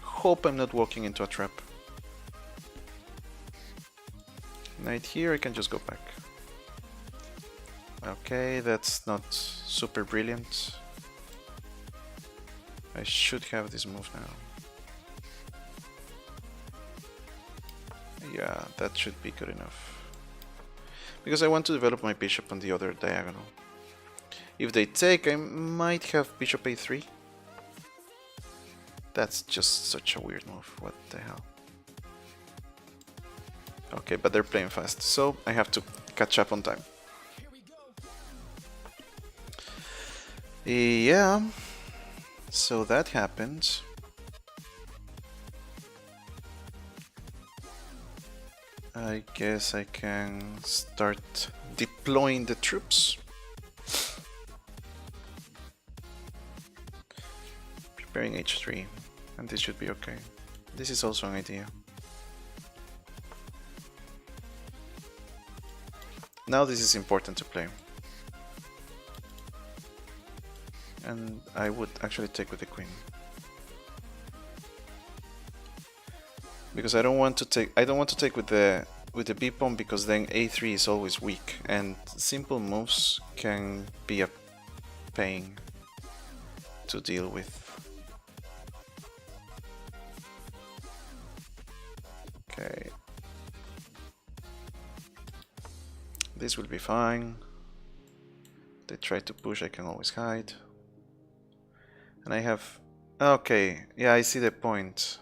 Hope I'm not walking into a trap. Knight here, I can just go back. Okay, that's not super brilliant. I should have this move now. Yeah, that should be good enough. Because I want to develop my bishop on the other diagonal. If they take, I might have bishop a3. That's just such a weird move. What the hell? Okay, but they're playing fast, so I have to catch up on time. Yeah, so that happened. I guess I can start deploying the troops. Preparing h3, and this should be okay. This is also an idea. Now this is important to play. And I would actually take with the queen. Because I don't want to take with the b pawn, because then a3 is always weak and simple moves can be a pain to deal with. Okay. This will be fine. They try to push, I can always hide. And I have... Okay, yeah, I see the point.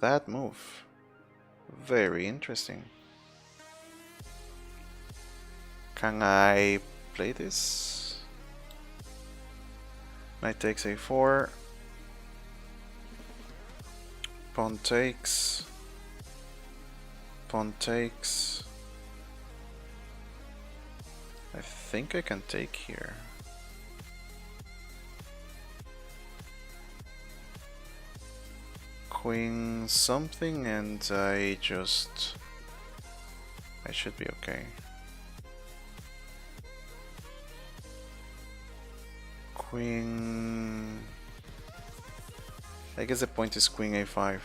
that move. Very interesting. Can I play this? Knight takes a4. Pawn takes. Pawn takes. I think I can take here. Queen something and I should be okay. Queen... I guess the point is queen a5.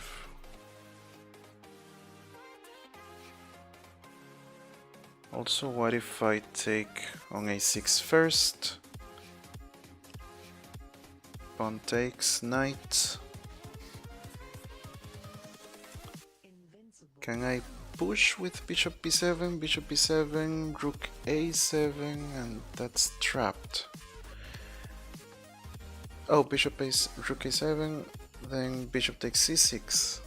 Also, what if I take on a6 first? Pawn takes, knight. Can I push with bishop b7, bishop b7, rook a7, and that's trapped. Oh, bishop a, rook a7, then bishop takes c6.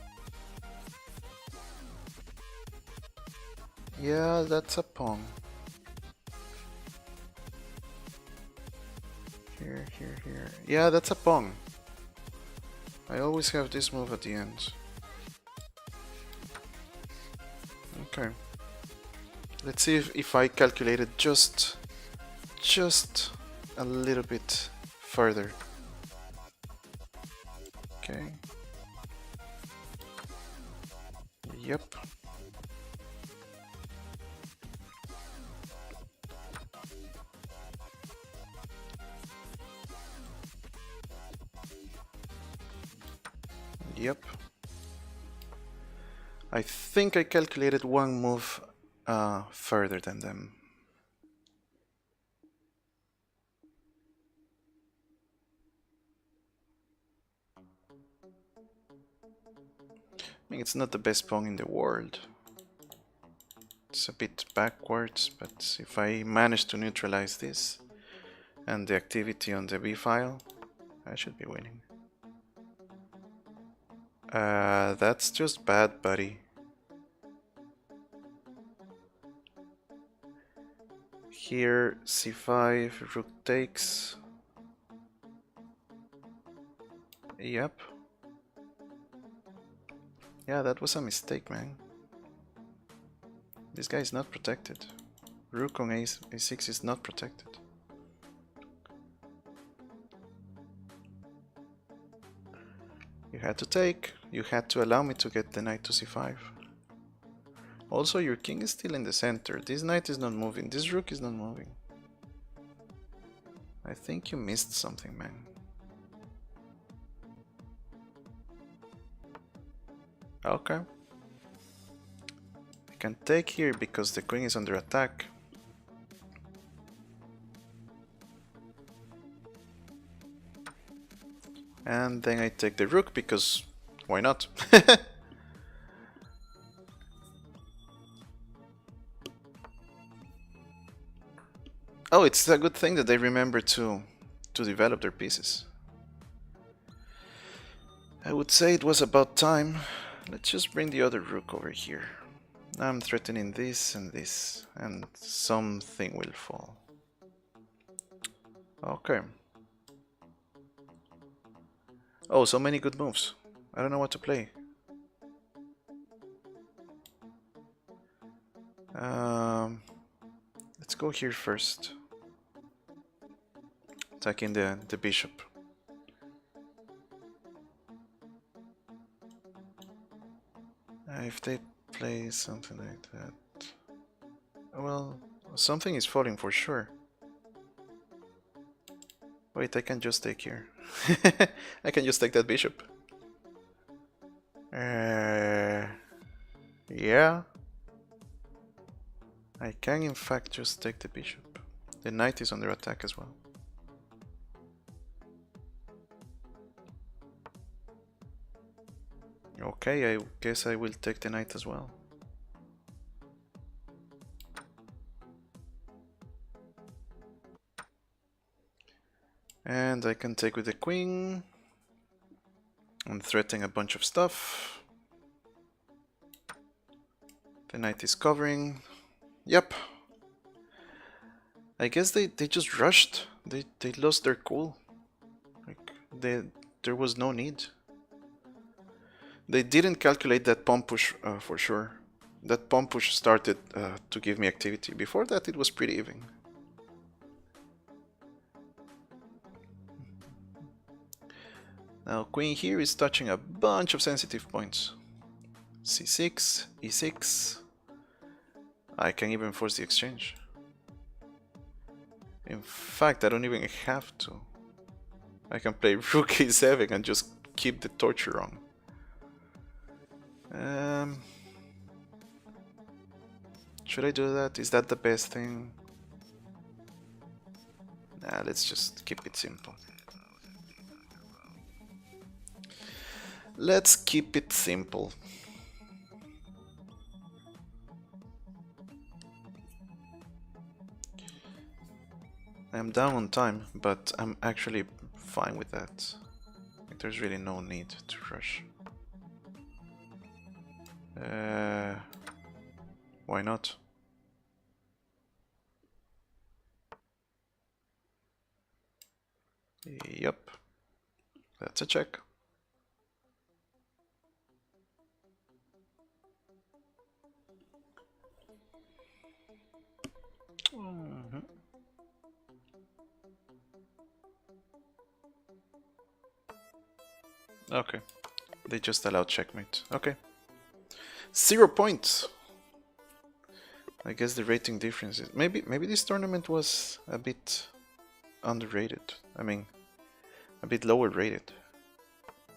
Yeah, that's a pawn. Here, here, here. Yeah, that's a pawn. I always have this move at the end. Okay. Let's see if I calculated just a little bit further. Okay. Yep. Yep. I think I calculated one move further than them. I mean, it's not the best pawn in the world. It's a bit backwards, but if I manage to neutralize this and the activity on the B file, I should be winning. That's just bad, buddy. Here, c5, rook takes. Yep. Yeah, that was a mistake, man. This guy is not protected. Rook on a6 is not protected. You had to take. You had to allow me to get the knight to c5. Also, your king is still in the center. This knight is not moving. This rook is not moving. I think you missed something, man. Okay. I can take here because the queen is under attack. And then I take the rook because why not? Oh, it's a good thing that they remember to develop their pieces. I would say it was about time. Let's just bring the other rook over here. Now I'm threatening this, and something will fall. Okay. Oh, so many good moves. I don't know what to play. Let's go here first. Attacking the bishop. If they play something like that... Well, something is falling for sure. Wait, I can just take here. I can just take that bishop. Yeah. I can in fact just take the bishop. The knight is under attack as well. Okay, I guess I will take the knight as well. And I can take with the queen. I'm threatening a bunch of stuff. The knight is covering. Yep. I guess they just rushed. They lost their cool. Like there was no need. They didn't calculate that pawn push for sure. That pawn push started to give me activity. Before that it was pretty even. Now queen here is touching a bunch of sensitive points. c6, e6. I can even force the exchange. In fact, I don't even have to. I can play rook a7 and just keep the torture on. Should I do that? Is that the best thing? Nah, let's just keep it simple. Let's keep it simple. I'm down on time, but I'm actually fine with that. Like, there's really no need to rush. Why not? Yep, that's a check. Okay, they just allowed checkmate. Okay, 0 points. I guess the rating difference is maybe this tournament was a bit underrated. I mean, a bit lower rated,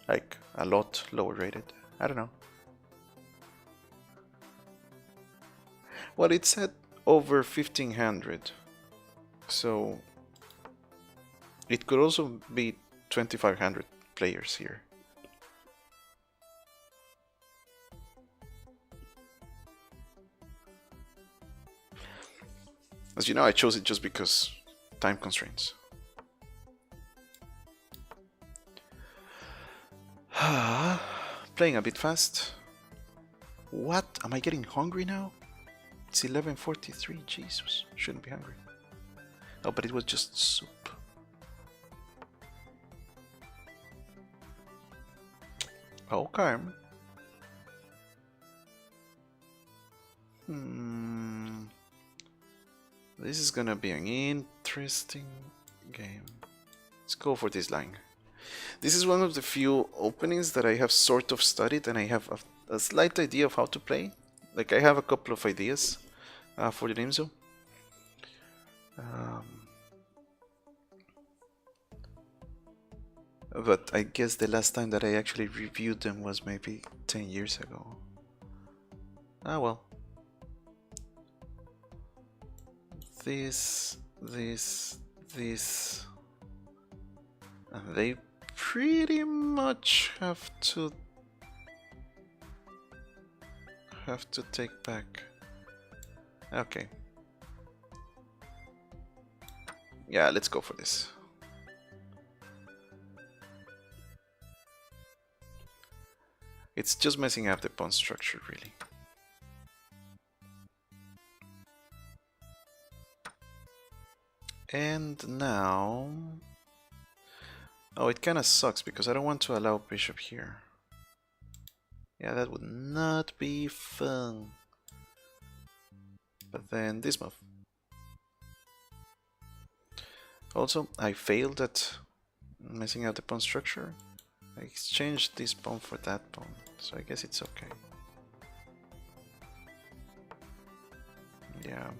like a lot lower rated. I don't know. Well, it said over 1500, so it could also be 2500 players here. As you know, I chose it just because time constraints. Playing a bit fast. What? Am I getting hungry now? It's 11:43. Jesus, shouldn't be hungry. Oh, but it was just soup. Okay. This is gonna be an interesting game. Let's go for this line. This is one of the few openings that I have sort of studied and I have a slight idea of how to play. Like, I have a couple of ideas for the Nimzo. But I guess the last time that I actually reviewed them was maybe 10 years ago. Ah well. This. And they pretty much have to take back. Okay. Yeah, let's go for this. It's just messing up the pawn structure, really. And now... Oh, it kinda sucks because I don't want to allow bishop here. Yeah, that would not be fun. But then this move. Also, I failed at messing up the pawn structure. I exchanged this pawn for that pawn, so I guess it's okay. Yeah.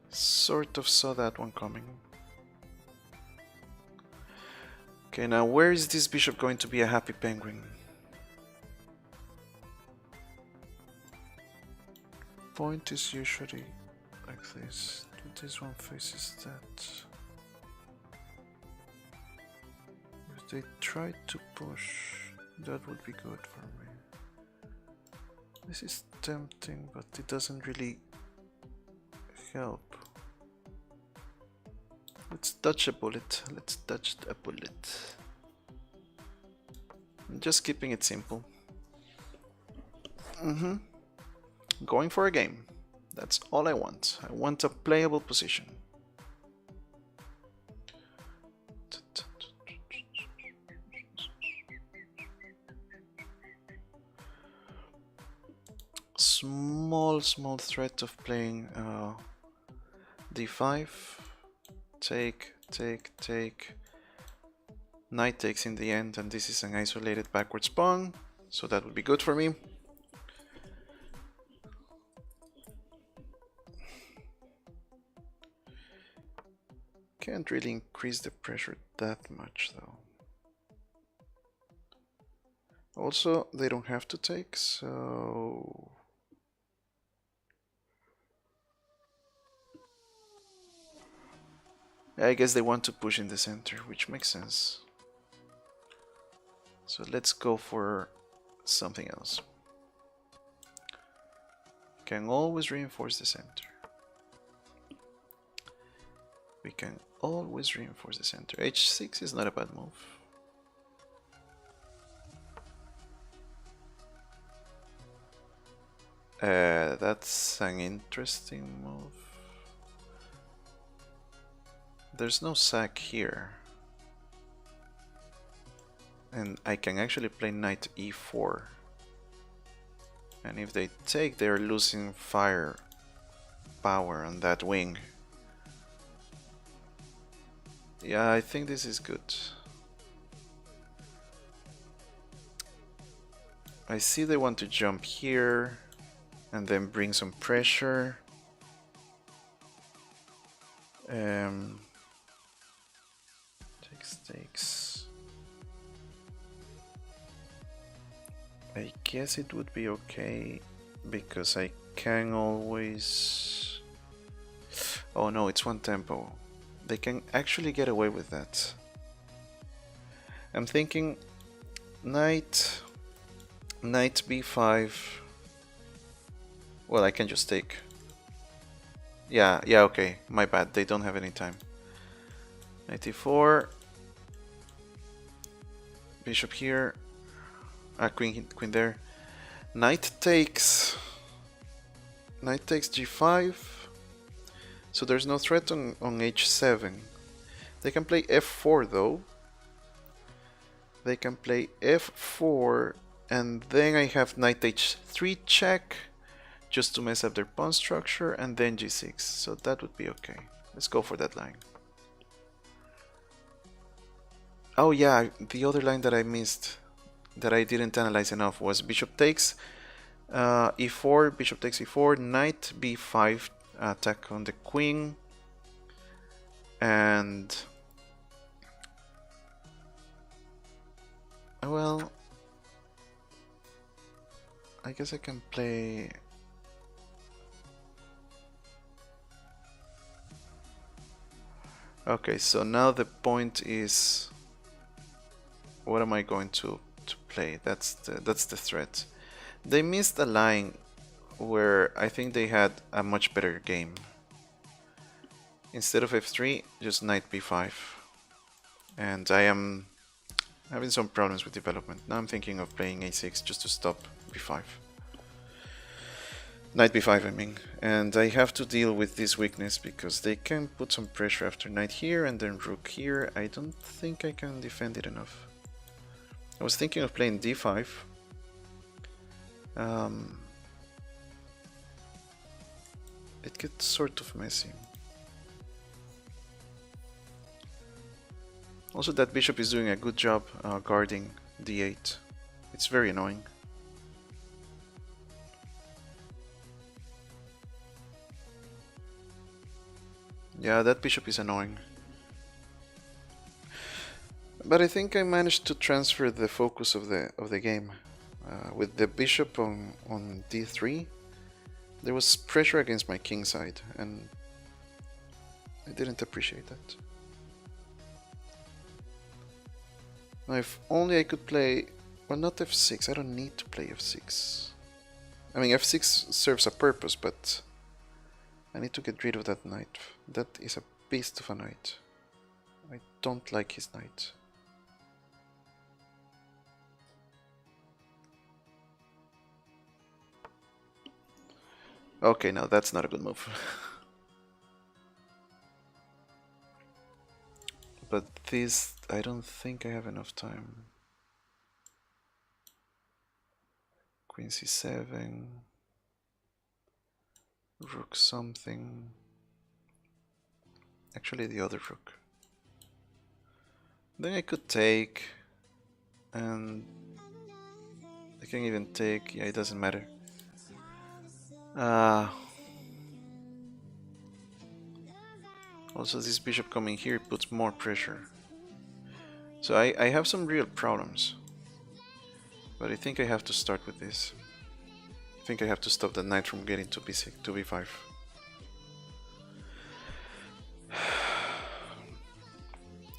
Sort of saw that one coming. Okay, now where is this bishop going to be a happy penguin? Point is usually like this. This one faces that. If they try to push, that would be good for me. This is tempting, but it doesn't really help. Let's dodge a bullet. Let's dodge a bullet. I'm just keeping it simple. Going for a game. That's all I want. I want a playable position. Small threat of playing d5. Take. Knight takes in the end, and this is an isolated backwards pawn, so that would be good for me. Can't really increase the pressure that much though. Also, they don't have to take, so... I guess they want to push in the center, which makes sense. So let's go for something else. Can always reinforce the center. We can always reinforce the center. H6 is not a bad move. That's an interesting move. There's no sack here. And I can actually play knight e4. And if they take, they're losing fire power on that wing. Yeah, I think this is good. I see they want to jump here and then bring some pressure. Takes. I guess it would be okay because I can always... Oh no, it's one tempo. They can actually get away with that. I'm thinking knight b5. Well, I can just take. Yeah, okay. My bad. They don't have any time. Knight e4. Bishop here. Queen there. Knight takes g5. So there's no threat on h7. They can play f4 though. They can play f4 and then I have knight h3 check just to mess up their pawn structure, and then g6. So that would be okay. Let's go for that line. Oh yeah, the other line that I missed, that I didn't analyze enough, was bishop takes e4, bishop takes e4, knight b5, attack on the queen, and well, I guess I can play... Okay, so now the point is, what am I going to play? That's the threat. They missed a line where I think they had a much better game. Instead of f3, just knight b5. And I am having some problems with development. Now I'm thinking of playing a6 just to stop b5. Knight b5, I mean. And I have to deal with this weakness because they can put some pressure after knight here and then rook here. I don't think I can defend it enough. I was thinking of playing d5. It gets sort of messy. Also, that bishop is doing a good job guarding d8. It's very annoying. Yeah, that bishop is annoying. But I think I managed to transfer the focus of the game. With the bishop on d3, there was pressure against my king side, and I didn't appreciate that. Now, if only I could play... Well, not f6. I don't need to play f6. I mean, f6 serves a purpose, but I need to get rid of that knight. That is a beast of a knight. I don't like his knight. Okay, no, that's not a good move. But this, I don't think I have enough time. Queen c7. Rook something. Actually, the other rook. Then I could take, and I can even take. Yeah, it doesn't matter. Also, this bishop coming here puts more pressure. So I have some real problems. But I think I have to start with this. I think I have to stop the knight from getting to b6, to b5.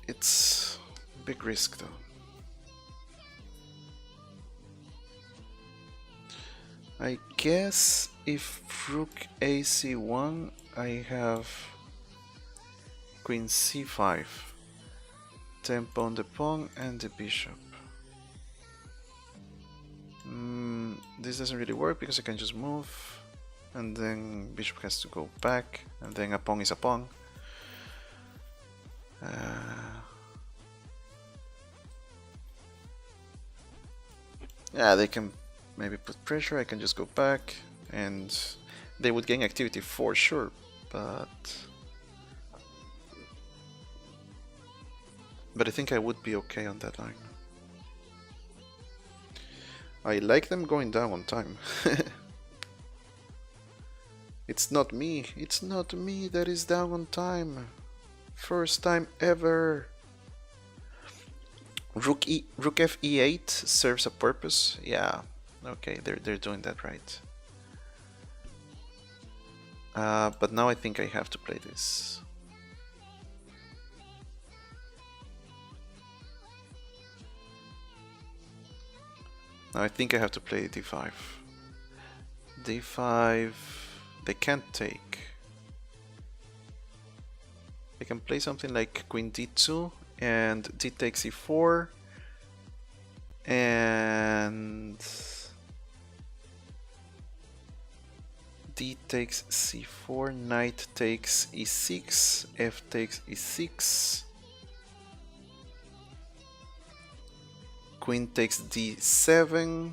It's a big risk though. I guess if rook ac1, I have queen c5, tempo on the pawn and the bishop. This doesn't really work because I can just move, and then bishop has to go back, and then a pawn is a pawn. Yeah, they can maybe put pressure. I can just go back, and they would gain activity for sure, but I think I would be okay on that line. I like them going down on time. It's not me that is down on time. First time ever. Rook f e8 serves a purpose. Yeah, okay, they're doing that right. But now I think I have to play this. Now I think I have to play d5. d5, they can't take. They can play something like queen d2 and d takes e4 and d takes c4, knight takes e6, f takes e6, queen takes d7,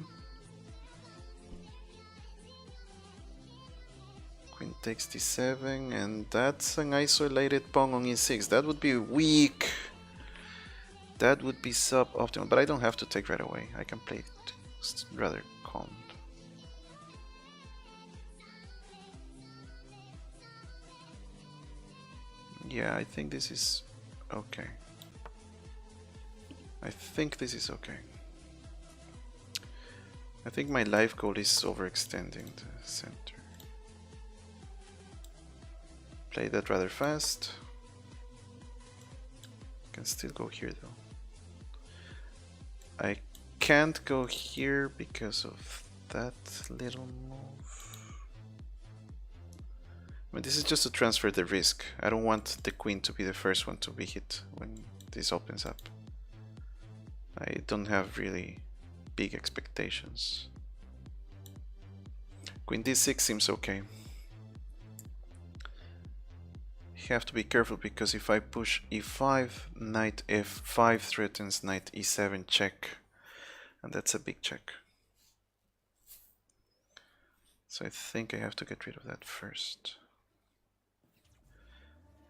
queen takes d7, and that's an isolated pawn on e6. That would be weak. That would be suboptimal, but I don't have to take right away. I can play it rather calm. Yeah, I think this is okay. I think this is okay. I think my life goal is overextending the center. Play that rather fast. Can still go here though. I can't go here because of that little move. I mean, this is just to transfer the risk. I don't want the queen to be the first one to be hit when this opens up. I don't have really big expectations. Queen d6 seems okay. You have to be careful because if I push e5, knight f5 threatens knight e7 check, and that's a big check. So I think I have to get rid of that first.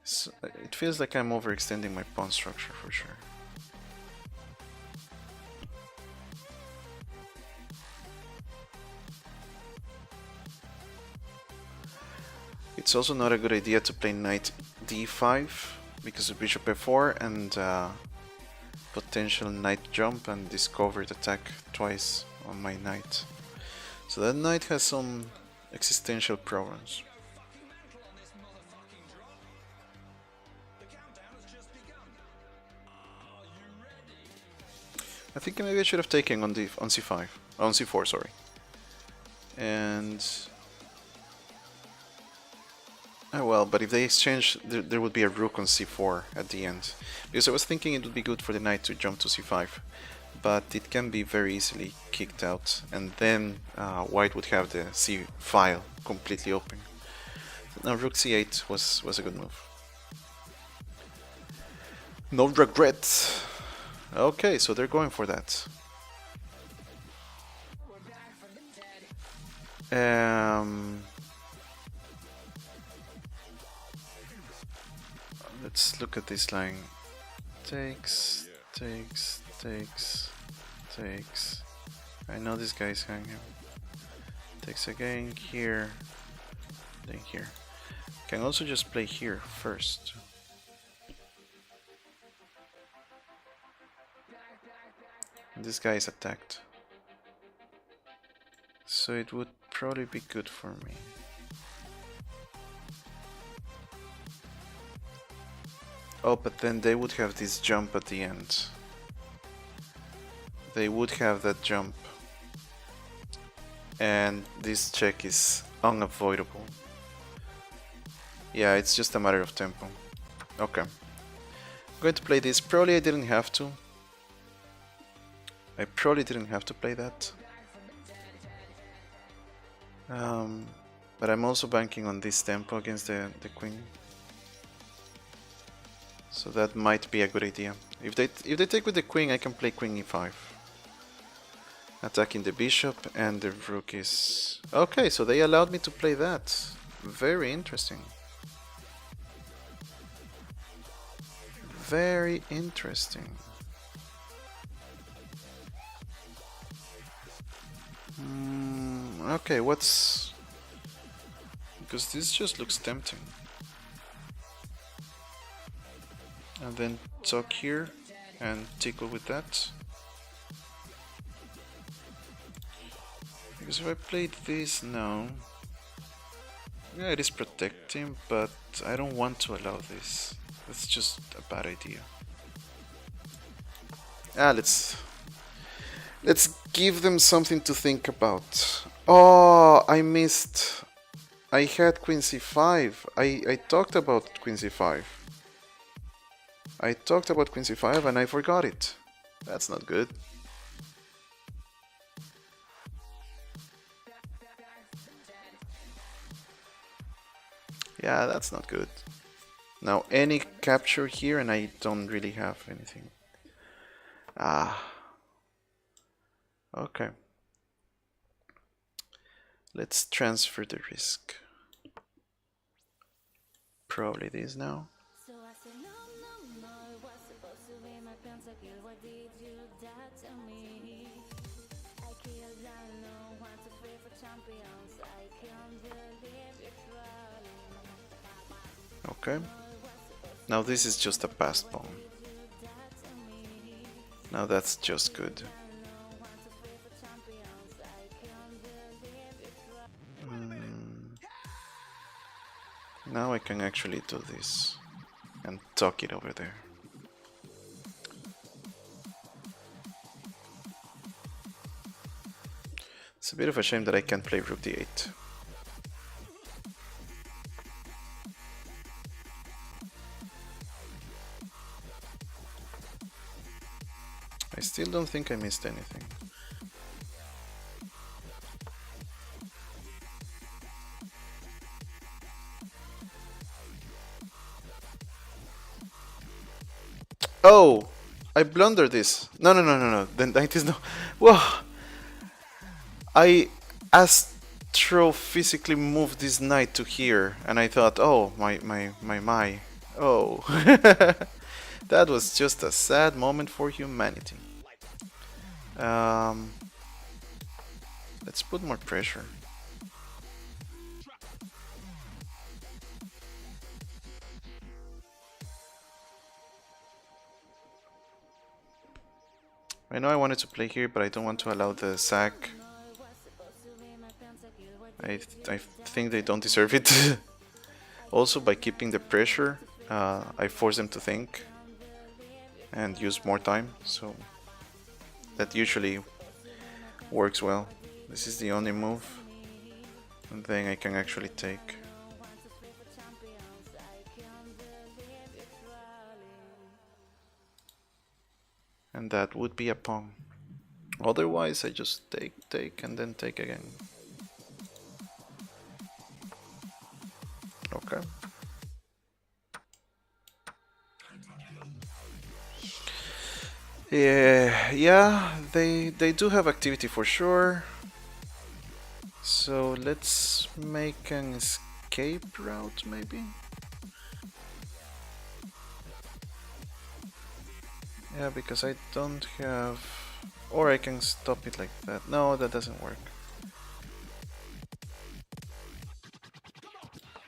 So it feels like I'm overextending my pawn structure for sure. It's also not a good idea to play knight d5 because of bishop f4 and potential knight jump and discovered attack twice on my knight. So that knight has some existential problems. I think maybe I should have taken on c5, on c4, sorry. And oh well, but if they exchange, there would be a rook on c4 at the end. Because I was thinking it would be good for the knight to jump to c5. but it can be very easily kicked out, and then white would have the C file completely open. Now rook c8 was a good move. No regrets. Okay, so they're going for that. Let's look at this line. Takes. I know this guy's hanging. Takes again here, then here. Can also just play here first. This guy is attacked, so it would probably be good for me. Oh, but then they would have this jump at the end. They would have that jump. And this check is unavoidable. Yeah, it's just a matter of tempo. Okay. I'm going to play this. Probably I didn't have to. I probably didn't have to play that. But I'm also banking on this tempo against the queen. So that might be a good idea. If they take with the queen, I can play queen e5. Attacking the bishop, and the rook is... Okay, so they allowed me to play that. Very interesting. Very interesting. Okay, what's... Because this just looks tempting. And then tuck here and tickle with that. Because if I played this now, yeah, it is protecting, but I don't want to allow this. That's just a bad idea. Let's give them something to think about. Oh, I missed. I had queen c5. I talked about queen c5. I talked about queen c5 and I forgot it. That's not good. Yeah, that's not good. Now any capture here and I don't really have anything. Okay. Let's transfer the risk. Probably this now. Okay. Now this is just a passed pawn. Now that's just good. Now I can actually do this and tuck it over there. It's a bit of a shame that I can't play rook d8. I still don't think I missed anything. Oh! I blundered this. No. The knight is no... Whoa! I astrophysically moved this knight to here, and I thought, oh, my. Oh. That was just a sad moment for humanity. Let's put more pressure. I know I wanted to play here, but I don't want to allow the sack. I think they don't deserve it. Also, by keeping the pressure, I force them to think and use more time, so that usually works well. This is the only move, and then I can actually take. And that would be a pawn. Otherwise, I just take, and then take again. Okay. Yeah, they do have activity for sure. So let's make an escape route, maybe? Yeah, because I don't have... Or I can stop it like that. No, that doesn't work.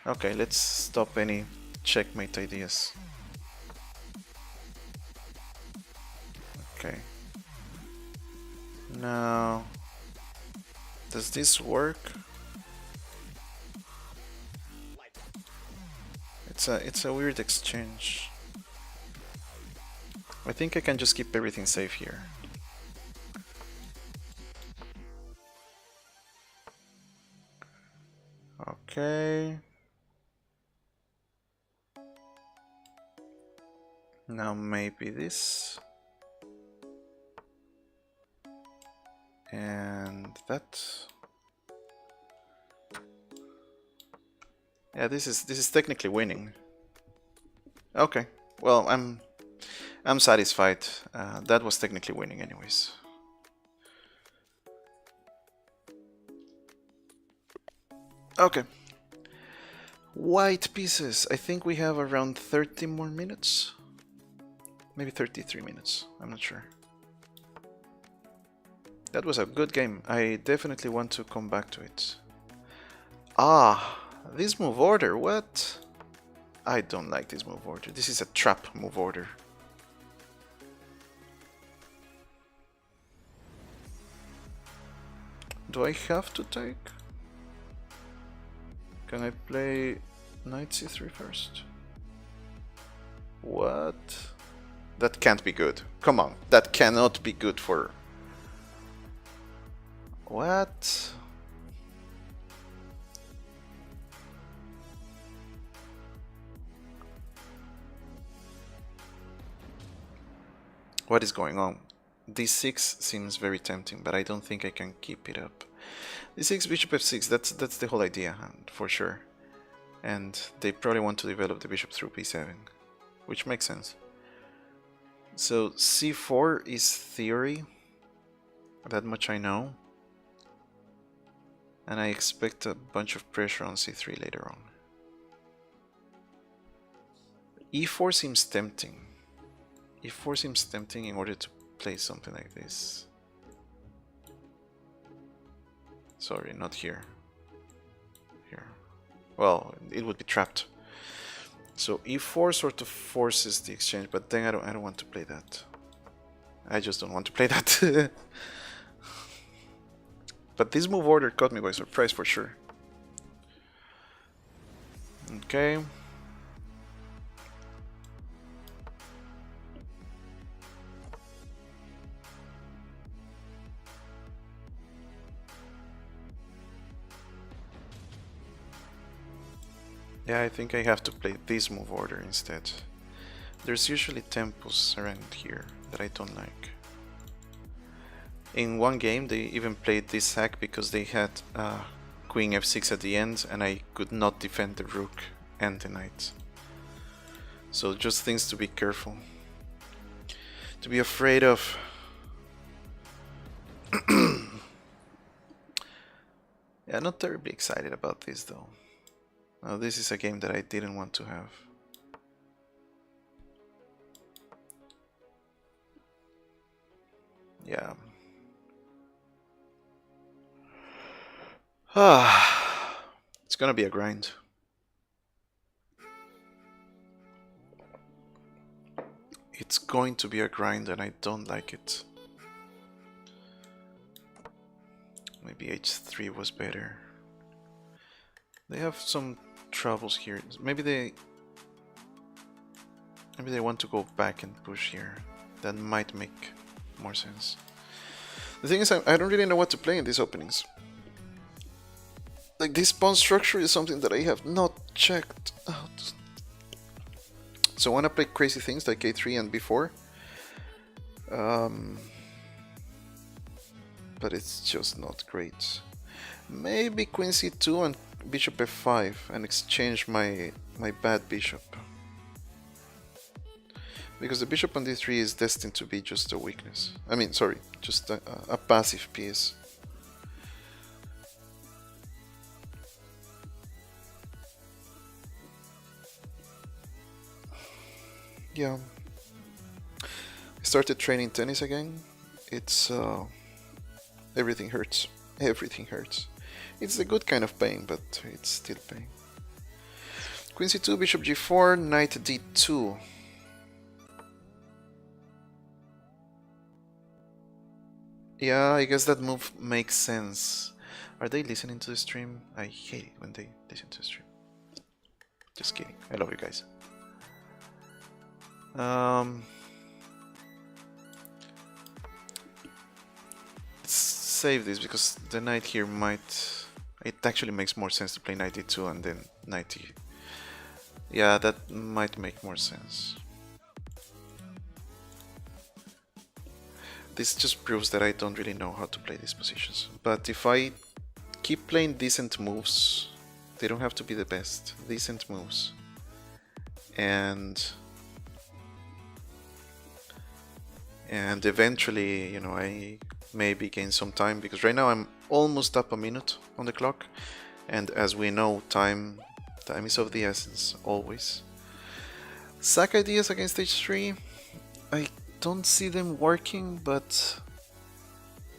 Okay, let's stop any checkmate ideas. Okay. Now... Does this work? It's a weird exchange. I think I can just keep everything safe here. Okay. Now maybe this. And that. Yeah, this is technically winning. Okay. Well, I'm satisfied. That was technically winning anyways. Okay. White pieces. I think we have around 30 more minutes. Maybe 33 minutes. I'm not sure. That was a good game. I definitely want to come back to it. Ah, this move order. What? I don't like this move order. This is a trap move order. Do I have to take? Can I play knight c3 first? What? That can't be good. Come on, that cannot be good for... What? What is going on? d6 seems very tempting, but I don't think I can keep it up. d6, bishop f6, that's the whole idea, for sure. And they probably want to develop the bishop through b7, which makes sense. So c4 is theory, that much I know. And I expect a bunch of pressure on c3 later on. e4 seems tempting. e4 seems tempting in order to play something like this. Sorry, not here. Here. Well, it would be trapped. So e4 sort of forces the exchange, but then I don't want to play that. I just don't want to play that. But this move order caught me by surprise for sure. Okay. Yeah, I think I have to play this move order instead. There's usually tempos around here that I don't like. In one game they even played this hack because they had queen f6 at the end and I could not defend the rook and the knight. So just things to be careful. To be afraid of. Yeah, not terribly excited about this though. Now this is a game that I didn't want to have. Yeah. It's gonna be a grind. It's going to be a grind and I don't like it. Maybe h3 was better. They have some troubles here. Maybe they want to go back and push here. That might make more sense. The thing is, I don't really know what to play in these openings. Like, this pawn structure is something that I have not checked out. So when I play crazy things like a3 and b4, but it's just not great. Maybe queen c2 and bishop f5 and exchange my bad bishop. Because the bishop on d3 is destined to be just a weakness. I mean, sorry, just a passive piece. Yeah. I started training tennis again. It's everything hurts. Everything hurts. It's a good kind of pain, but it's still pain. Queen c2, bishop g4, knight d2. Yeah, I guess that move makes sense. Are they listening to the stream? I hate it when they listen to the stream. Just kidding. I love you guys. Let's save this because the knight here might... It actually makes more sense to play knight d2 and then knight d... Yeah, that might make more sense. This just proves that I don't really know how to play these positions. But if I keep playing decent moves, they don't have to be the best, decent moves. And eventually, you know, I maybe gain some time, because right now I'm almost up a minute on the clock. And as we know, time is of the essence, always. Sack ideas against h3. I don't see them working, but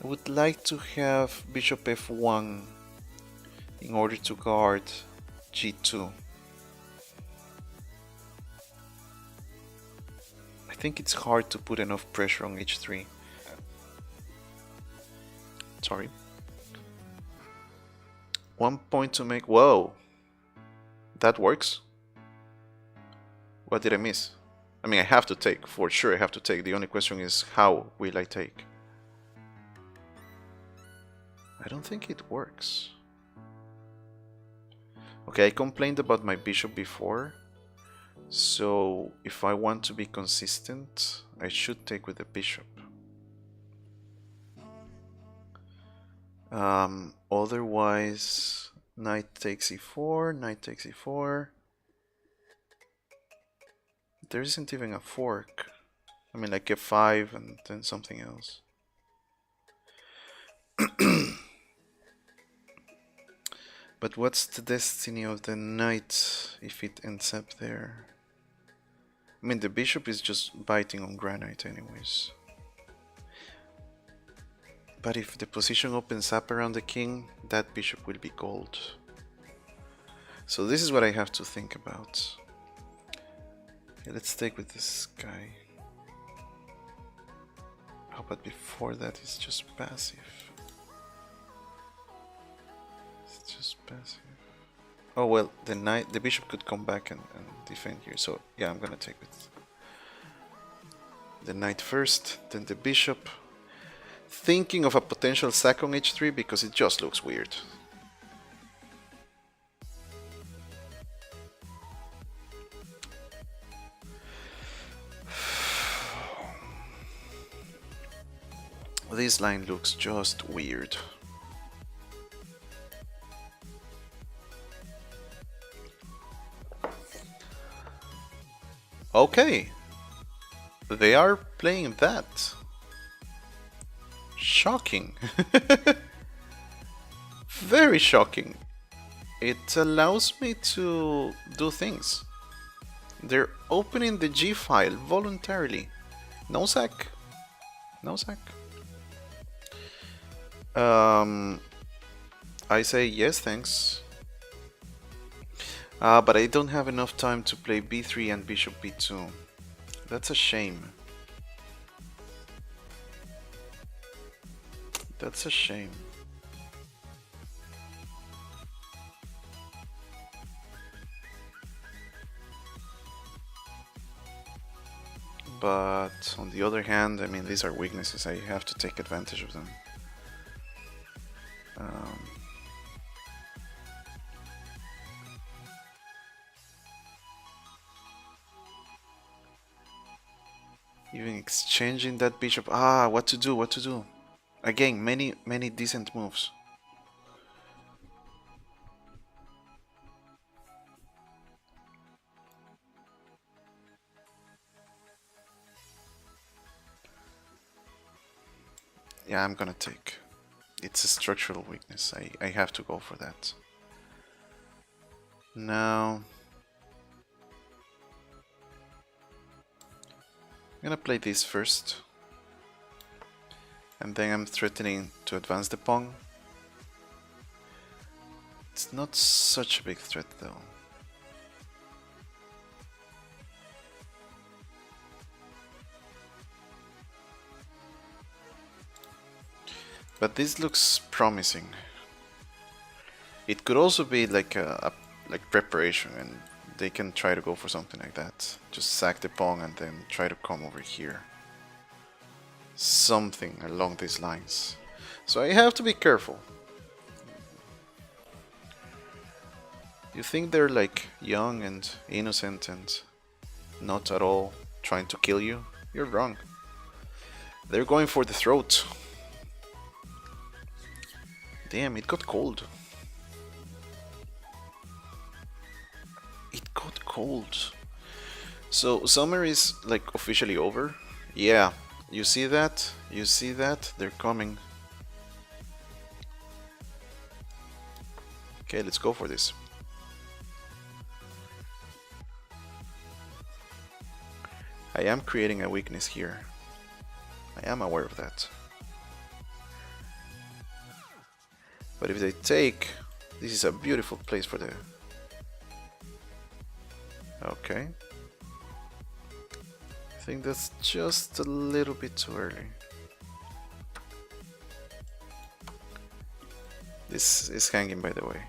I would like to have bishop f1 in order to guard g2. I think it's hard to put enough pressure on h3. Sorry. 1 point to make. Whoa! That works? What did I miss? I mean, I have to take, for sure I have to take. The only question is, how will I take? I don't think it works. Okay, I complained about my bishop before. So, if I want to be consistent, I should take with the bishop. Otherwise, knight takes e4, knight takes e4. There isn't even a fork. I mean, like f5 and then something else. But what's the destiny of the knight if it ends up there? I mean, the bishop is just biting on granite anyways. But if the position opens up around the king, that bishop will be gold. So this is what I have to think about. Okay, let's take with this guy. Oh, but before that, it's just passive. It's just passive. Oh well, the bishop could come back and defend here. So yeah, I'm gonna take with the knight first, then the bishop. Thinking of a potential sack on h3 because it just looks weird. This line looks just weird. Okay, they are playing that. Shocking. Very shocking. It allows me to do things. They're opening the G file voluntarily. No sack. No sack. I say yes, thanks. But I don't have enough time to play b3 and bishop b2. That's a shame. That's a shame. But on the other hand, I mean, these are weaknesses. I have to take advantage of them. Even exchanging that bishop. What to do? What to do? Again, many decent moves. Yeah, I'm gonna take. It's a structural weakness. I have to go for that. Now, I'm gonna play this first. And then I'm threatening to advance the pawn. It's not such a big threat though. But this looks promising. It could also be like a like preparation, and they can try to go for something like that. Just sack the pawn and then try to come over here. Something along these lines. So I have to be careful. You think they're like young and innocent and not at all trying to kill you? You're wrong. They're going for the throat. Damn, it got cold. It got cold. So summer is like officially over. Yeah, you see that? You see that? They're coming. Okay, let's go for this. I am creating a weakness here. I am aware of that. But if they take, this is a beautiful place for the... Okay. I think that's just a little bit too early. This is hanging, by the way.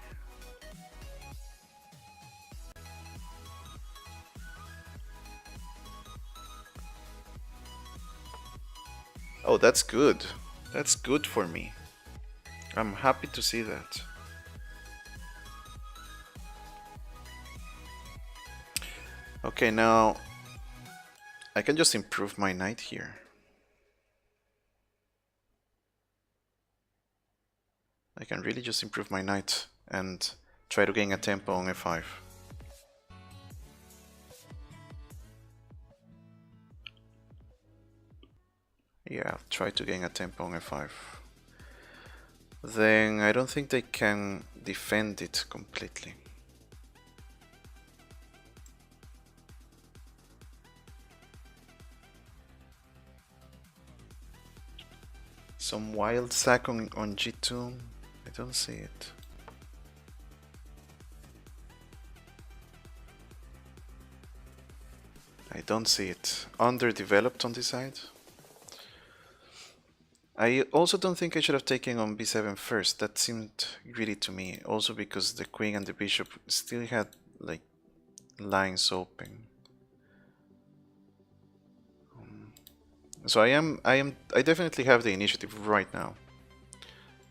Oh, that's good. That's good for me. I'm happy to see that. Okay, now I can just improve my knight here. I can really just improve my knight and try to gain a tempo on f5. Yeah, try to gain a tempo on f5. Then I don't think they can defend it completely. Some wild sack on g2. I don't see it. I don't see it. Underdeveloped on this side. I also don't think I should have taken on b7 first. That seemed greedy to me. Also because the queen and the bishop still had like lines open. So I definitely have the initiative right now.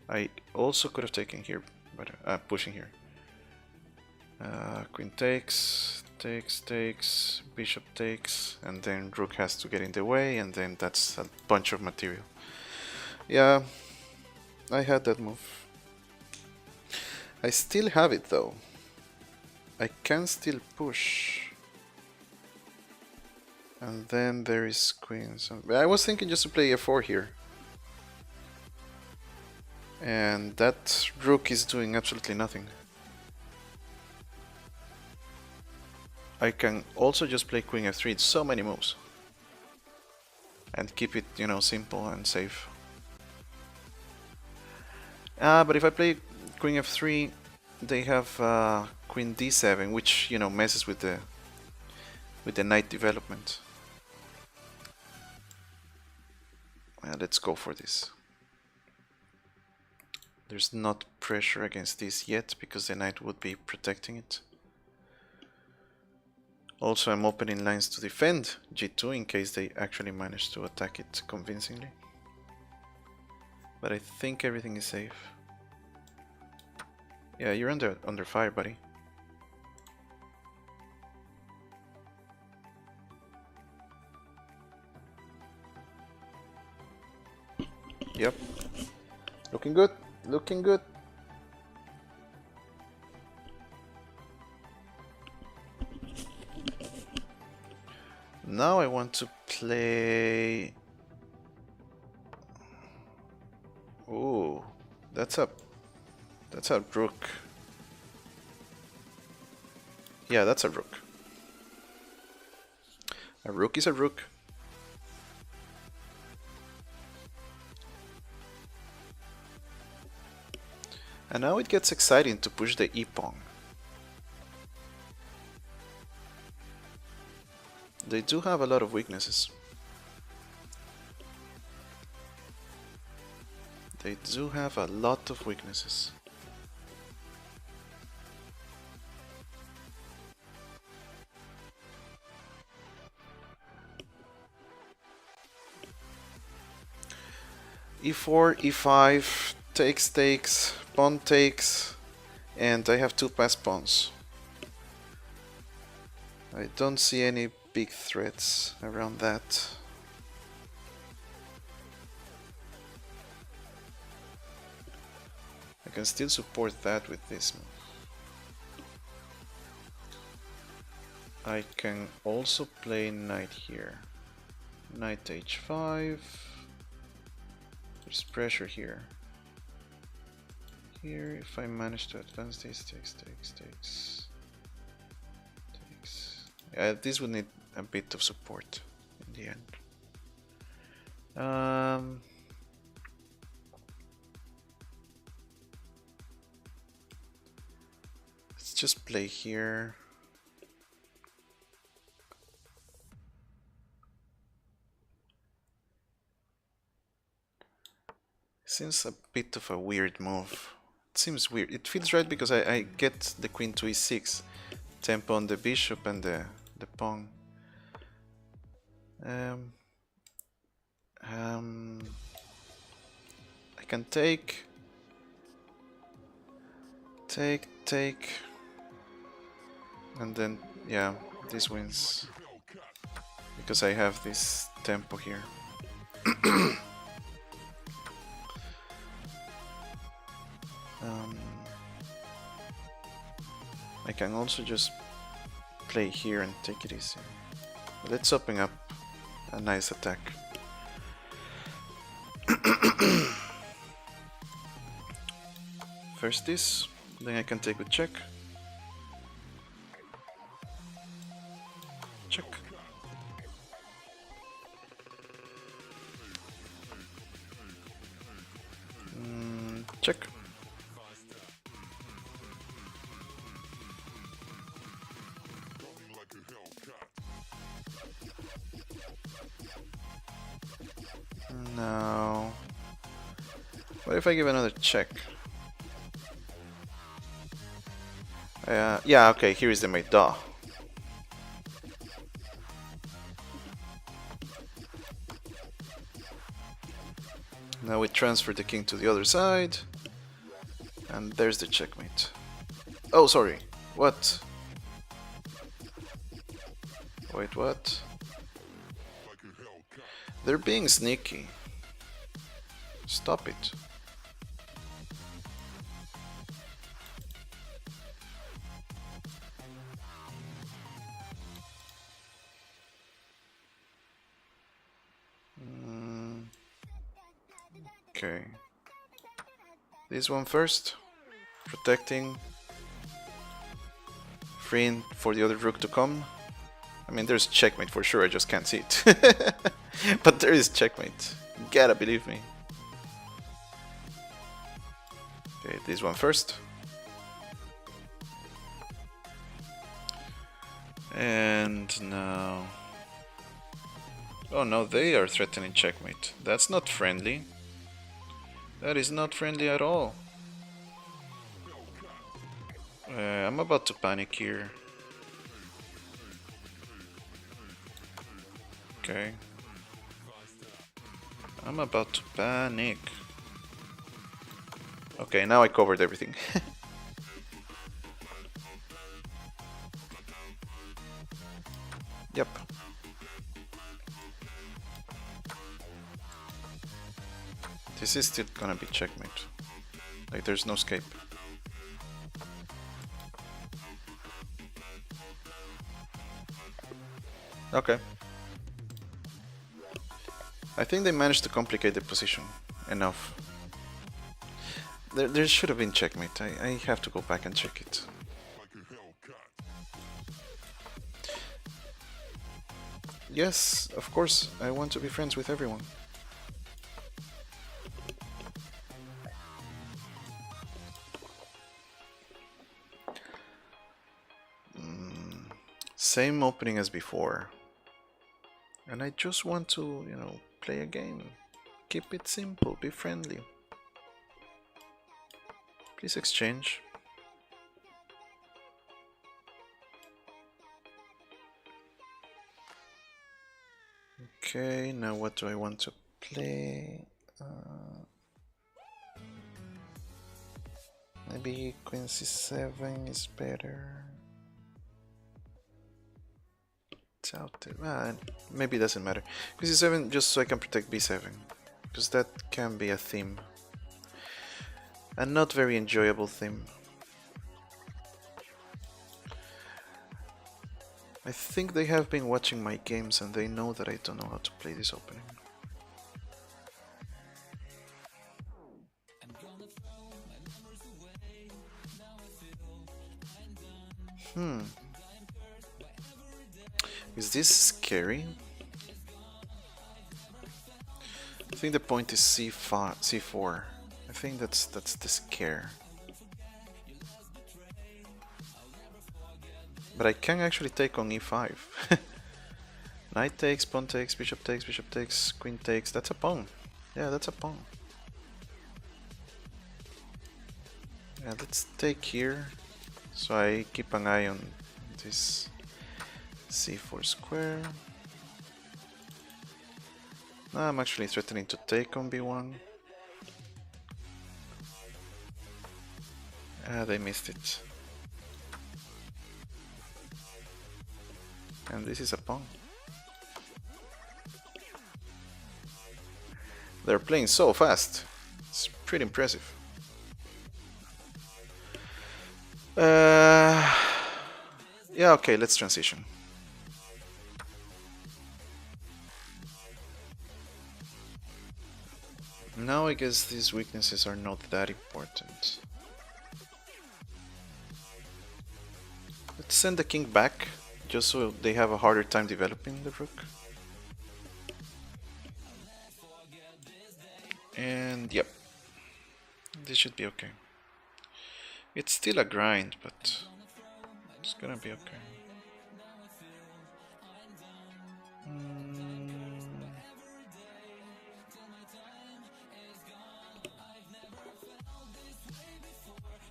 I also could have taken here, but pushing here. Queen takes, bishop takes, and then rook has to get in the way, and then that's a bunch of material. Yeah, I had that move. I still have it though. I can still push. And then there is queen. So I was thinking just to play f4 here. And that rook is doing absolutely nothing. I can also just play queen f3. It's so many moves. And keep it, you know, simple and safe. But if I play queen f3, they have queen d7, which, you know, messes with the knight development. Let's go for this. There's not pressure against this yet because the knight would be protecting it. Also, I'm opening lines to defend g2 in case they actually manage to attack it convincingly. But I think everything is safe. Yeah, you're under fire, buddy. Yep. Looking good. Looking good. Now I want to play... Ooh, that's a rook. Yeah, that's a rook. A rook is a rook. And now it gets exciting to push the e-pawn. They do have a lot of weaknesses. They do have a lot of weaknesses. E4, E5, takes, pawn takes, and I have two passed pawns. I don't see any big threats around that. I can still support that with this move. I can also play knight here. Knight h5. There's pressure here. Here, if I manage to advance this, takes. This would need a bit of support in the end. Let's just play here. Seems a bit of a weird move. It seems weird. It feels right because I get the queen to e6, tempo on the bishop and the pawn. I can take, and then yeah, this wins because I have this tempo here. I can also just play here and take it easy. Let's open up a nice attack. First this, then I can take with check. Check. Check. No. What if I give another check? Yeah, okay, here is the mate. Duh. Now we transfer the king to the other side. And there's the checkmate. Oh, sorry. What? Wait, what? They're being sneaky. Stop it. Okay. This one first. Protecting. Freeing for the other rook to come. I mean, there's checkmate for sure, I just can't see it. But there is checkmate. You gotta believe me. Okay, this one first. And now... Oh no, they are threatening checkmate. That's not friendly. That is not friendly at all. I'm about to panic here. Okay. I'm about to panic. Okay, now I covered everything. Yep. This is still gonna be checkmate. Like, there's no escape. Okay. I think they managed to complicate the position enough. There should have been checkmate. I have to go back and check it. Yes, of course. I want to be friends with everyone. Same opening as before. And I just want to, you know, play a game. Keep it simple, be friendly. Please exchange. Okay, now what do I want to play? Maybe Queen C7 is better. It's out there. Maybe it doesn't matter. Queen C7 just so I can protect B7. Because that can be a theme. A not very enjoyable theme. I think they have been watching my games and they know that I don't know how to play this opening. Is this scary? I think the point is C4. I think that's the scare. But I can actually take on E5. Knight takes, pawn takes, bishop takes, queen takes. That's a pawn. Yeah, that's a pawn. Yeah, let's take here. So I keep an eye on this C4 square. Now I'm actually threatening to take on B1. Ah, they missed it. And this is a pawn. They're playing so fast. It's pretty impressive. Yeah, okay, let's transition. Now I guess these weaknesses are not that important. Let's send the king back, just so they have a harder time developing the rook. And yep, this should be okay. It's still a grind, but it's gonna be okay.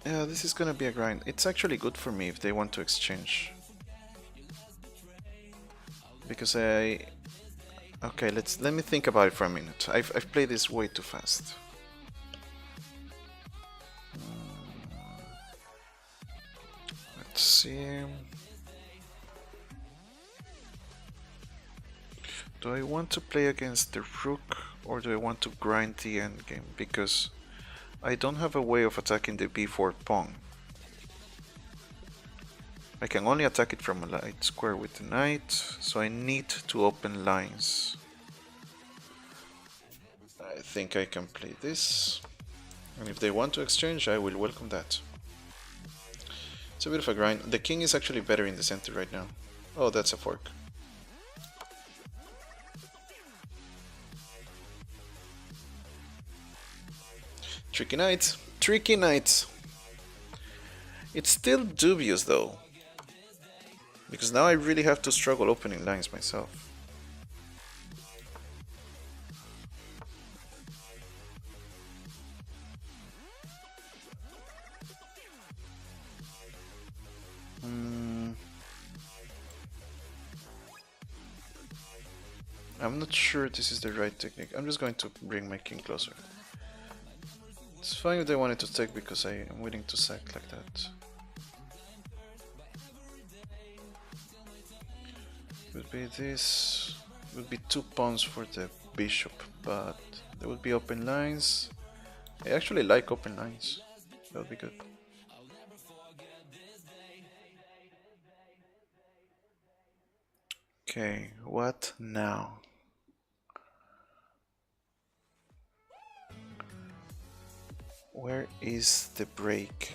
Yeah, this is gonna be a grind. It's actually good for me if they want to exchange. Because okay, let me think about it for a minute. I've played this way too fast. Let's see. Do I want to play against the rook or do I want to grind the endgame? Because I don't have a way of attacking the b4 pawn. I can only attack it from a light square with the knight, so I need to open lines. I think I can play this, and if they want to exchange, I will welcome that. It's a bit of a grind. The king is actually better in the center right now. Oh, that's a fork. Tricky knight. Tricky knight. It's still dubious though, because now I really have to struggle opening lines myself. I'm not sure this is the right technique. I'm just going to bring my king closer. It's fine if they wanted to take because I am willing to sack like that. Would be this. Would be 2 pawns for the bishop, but there would be open lines. I actually like open lines. That would be good. Okay, what now? Where is the break?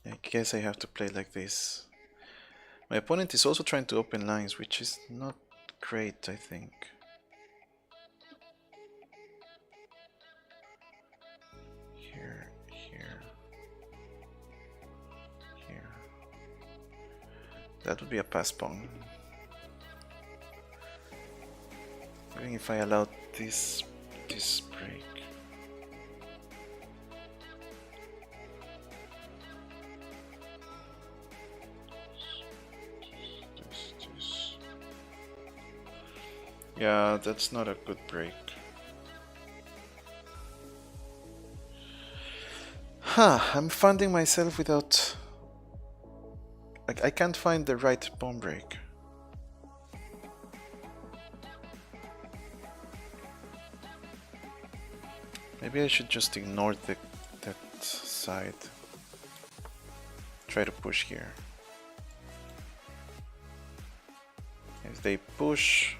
I guess I have to play like this. My opponent is also trying to open lines, which is not great, I think. Here, here, here. That would be a pass pawn. Even if I allow this break. This. Yeah, that's not a good break. I'm funding myself without... Like, I can't find the right pawn break. Maybe I should just ignore that side. Try to push here. If they push,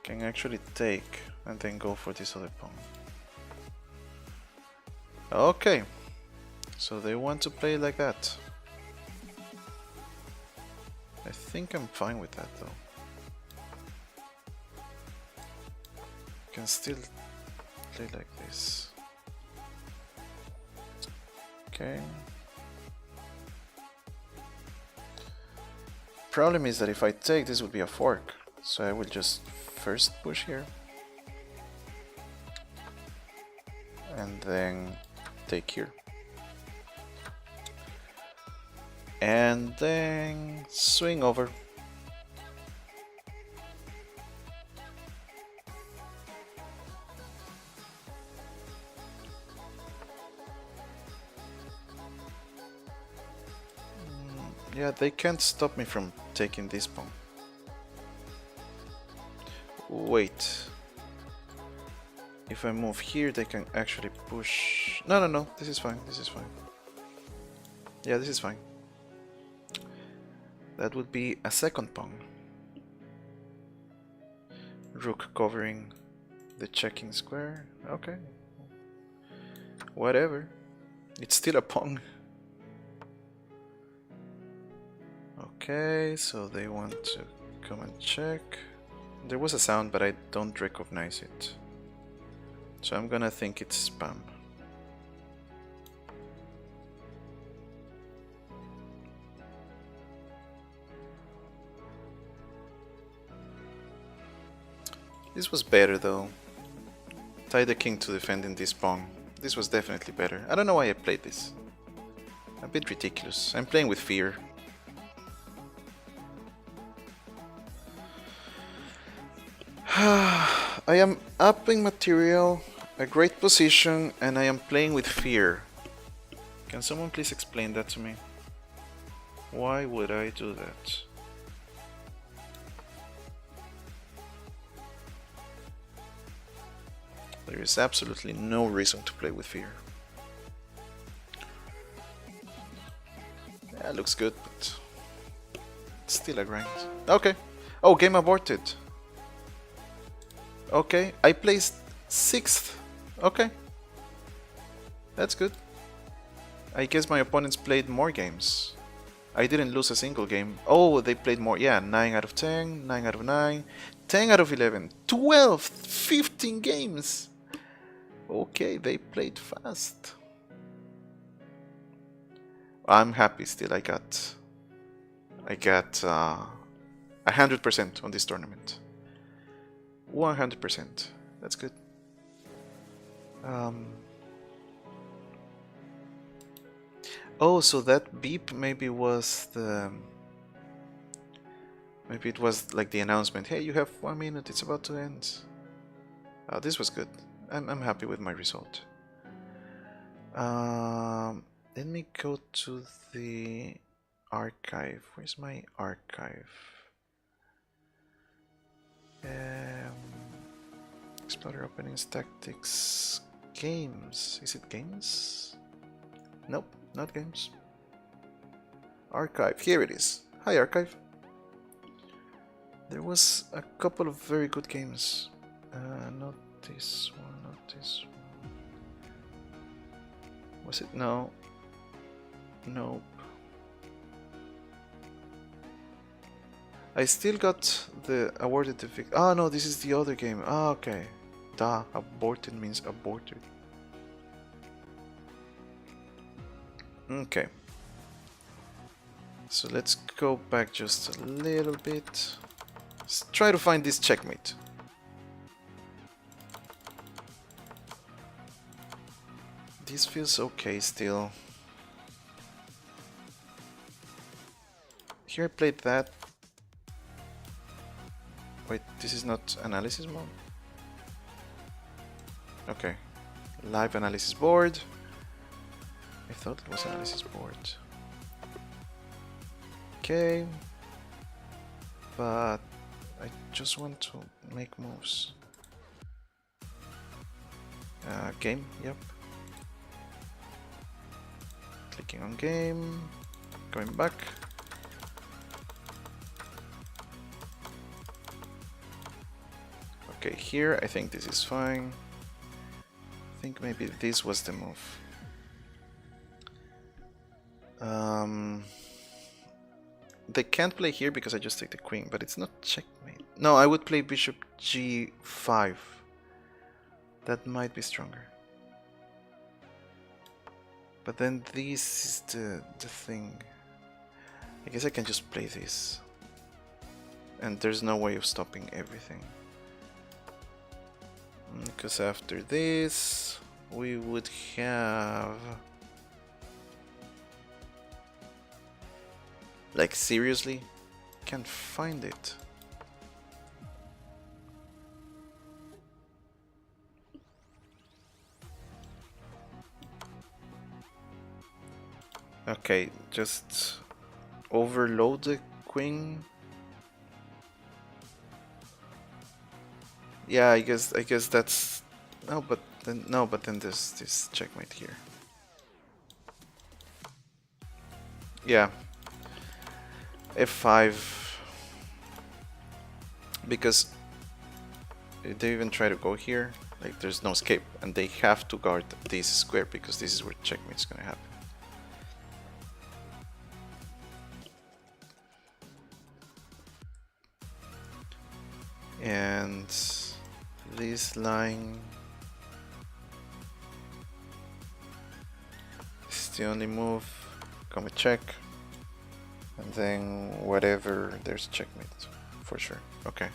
can actually take and then go for this other pawn. Okay, so they want to play like that. I think I'm fine with that though. Can still play like this. Okay. Problem is that if I take, this would be a fork. So I will just first push here. And then take here. And then swing over. Yeah, they can't stop me from taking this pawn. Wait. If I move here, they can actually push... No, this is fine, this is fine. Yeah, this is fine. That would be a second pawn. Rook covering the checking square. Okay. Whatever. It's still a pawn. Okay, so they want to come and check. There was a sound, but I don't recognize it. So I'm gonna think it's spam. This was better though. Tie the king to defending this pawn. This was definitely better. I don't know why I played this. A bit ridiculous. I'm playing with fear. I am upping material, a great position, and I am playing with fear. Can someone please explain that to me? Why would I do that? There is absolutely no reason to play with fear. Yeah, looks good, but it's still a grind. Okay. Oh, game aborted. Okay, I placed 6th. Okay. That's good. I guess my opponents played more games. I didn't lose a single game. Oh, they played more. Yeah, 9 out of 10, 9 out of 9, 10 out of 11, 12, 15 games. Okay, they played fast. I'm happy still. I got 100% on this tournament. 100%. That's good. Oh, so that beep maybe was the... Maybe it was like the announcement. Hey, you have 1 minute. It's about to end. Oh, this was good. I'm happy with my result. Let me go to the archive. Where's my archive? Explorer openings, tactics, games. Is it games? Nope, not games. Archive. Here it is. Hi, archive. There was a couple of very good games. Not this one, not this one. Was it? No. Nope. I still got the awarded the Ah, no, this is the other game. Ah, okay. Duh, aborted means aborted. Okay. So let's go back just a little bit. Let's try to find this checkmate. This feels okay still. Here I played that. Wait, this is not analysis mode? Okay. Live analysis board. I thought it was analysis board. Okay. But I just want to make moves. Game, yep. Clicking on game. Going back. Okay, here I think this is fine. I think maybe this was the move. They can't play here because I just take the queen, but it's not checkmate. No, I would play bishop g5. That might be stronger. But then this is the thing. I guess I can just play this. And there's no way of stopping everything. Because after this, we would have... Like, seriously? Can't find it. Okay, just overload the queen. Yeah, I guess that's no, but then there's this checkmate here. Yeah. F5, because if they even try to go here, like there's no escape, and they have to guard this square because this is where checkmate's gonna happen. And this line is the only move. Come with check. And then whatever, there's checkmate for sure. Okay.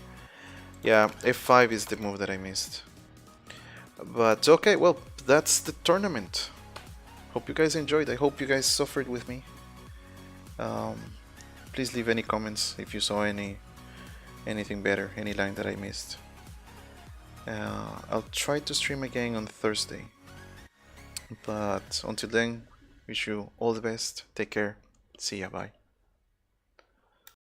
Yeah, f5 is the move that I missed. But okay, well, that's the tournament. Hope you guys enjoyed. I hope you guys suffered with me. Please leave any comments if you saw anything better, any line that I missed. I'll try to stream again on Thursday. But until then, wish you all the best. Take care. See ya. Bye.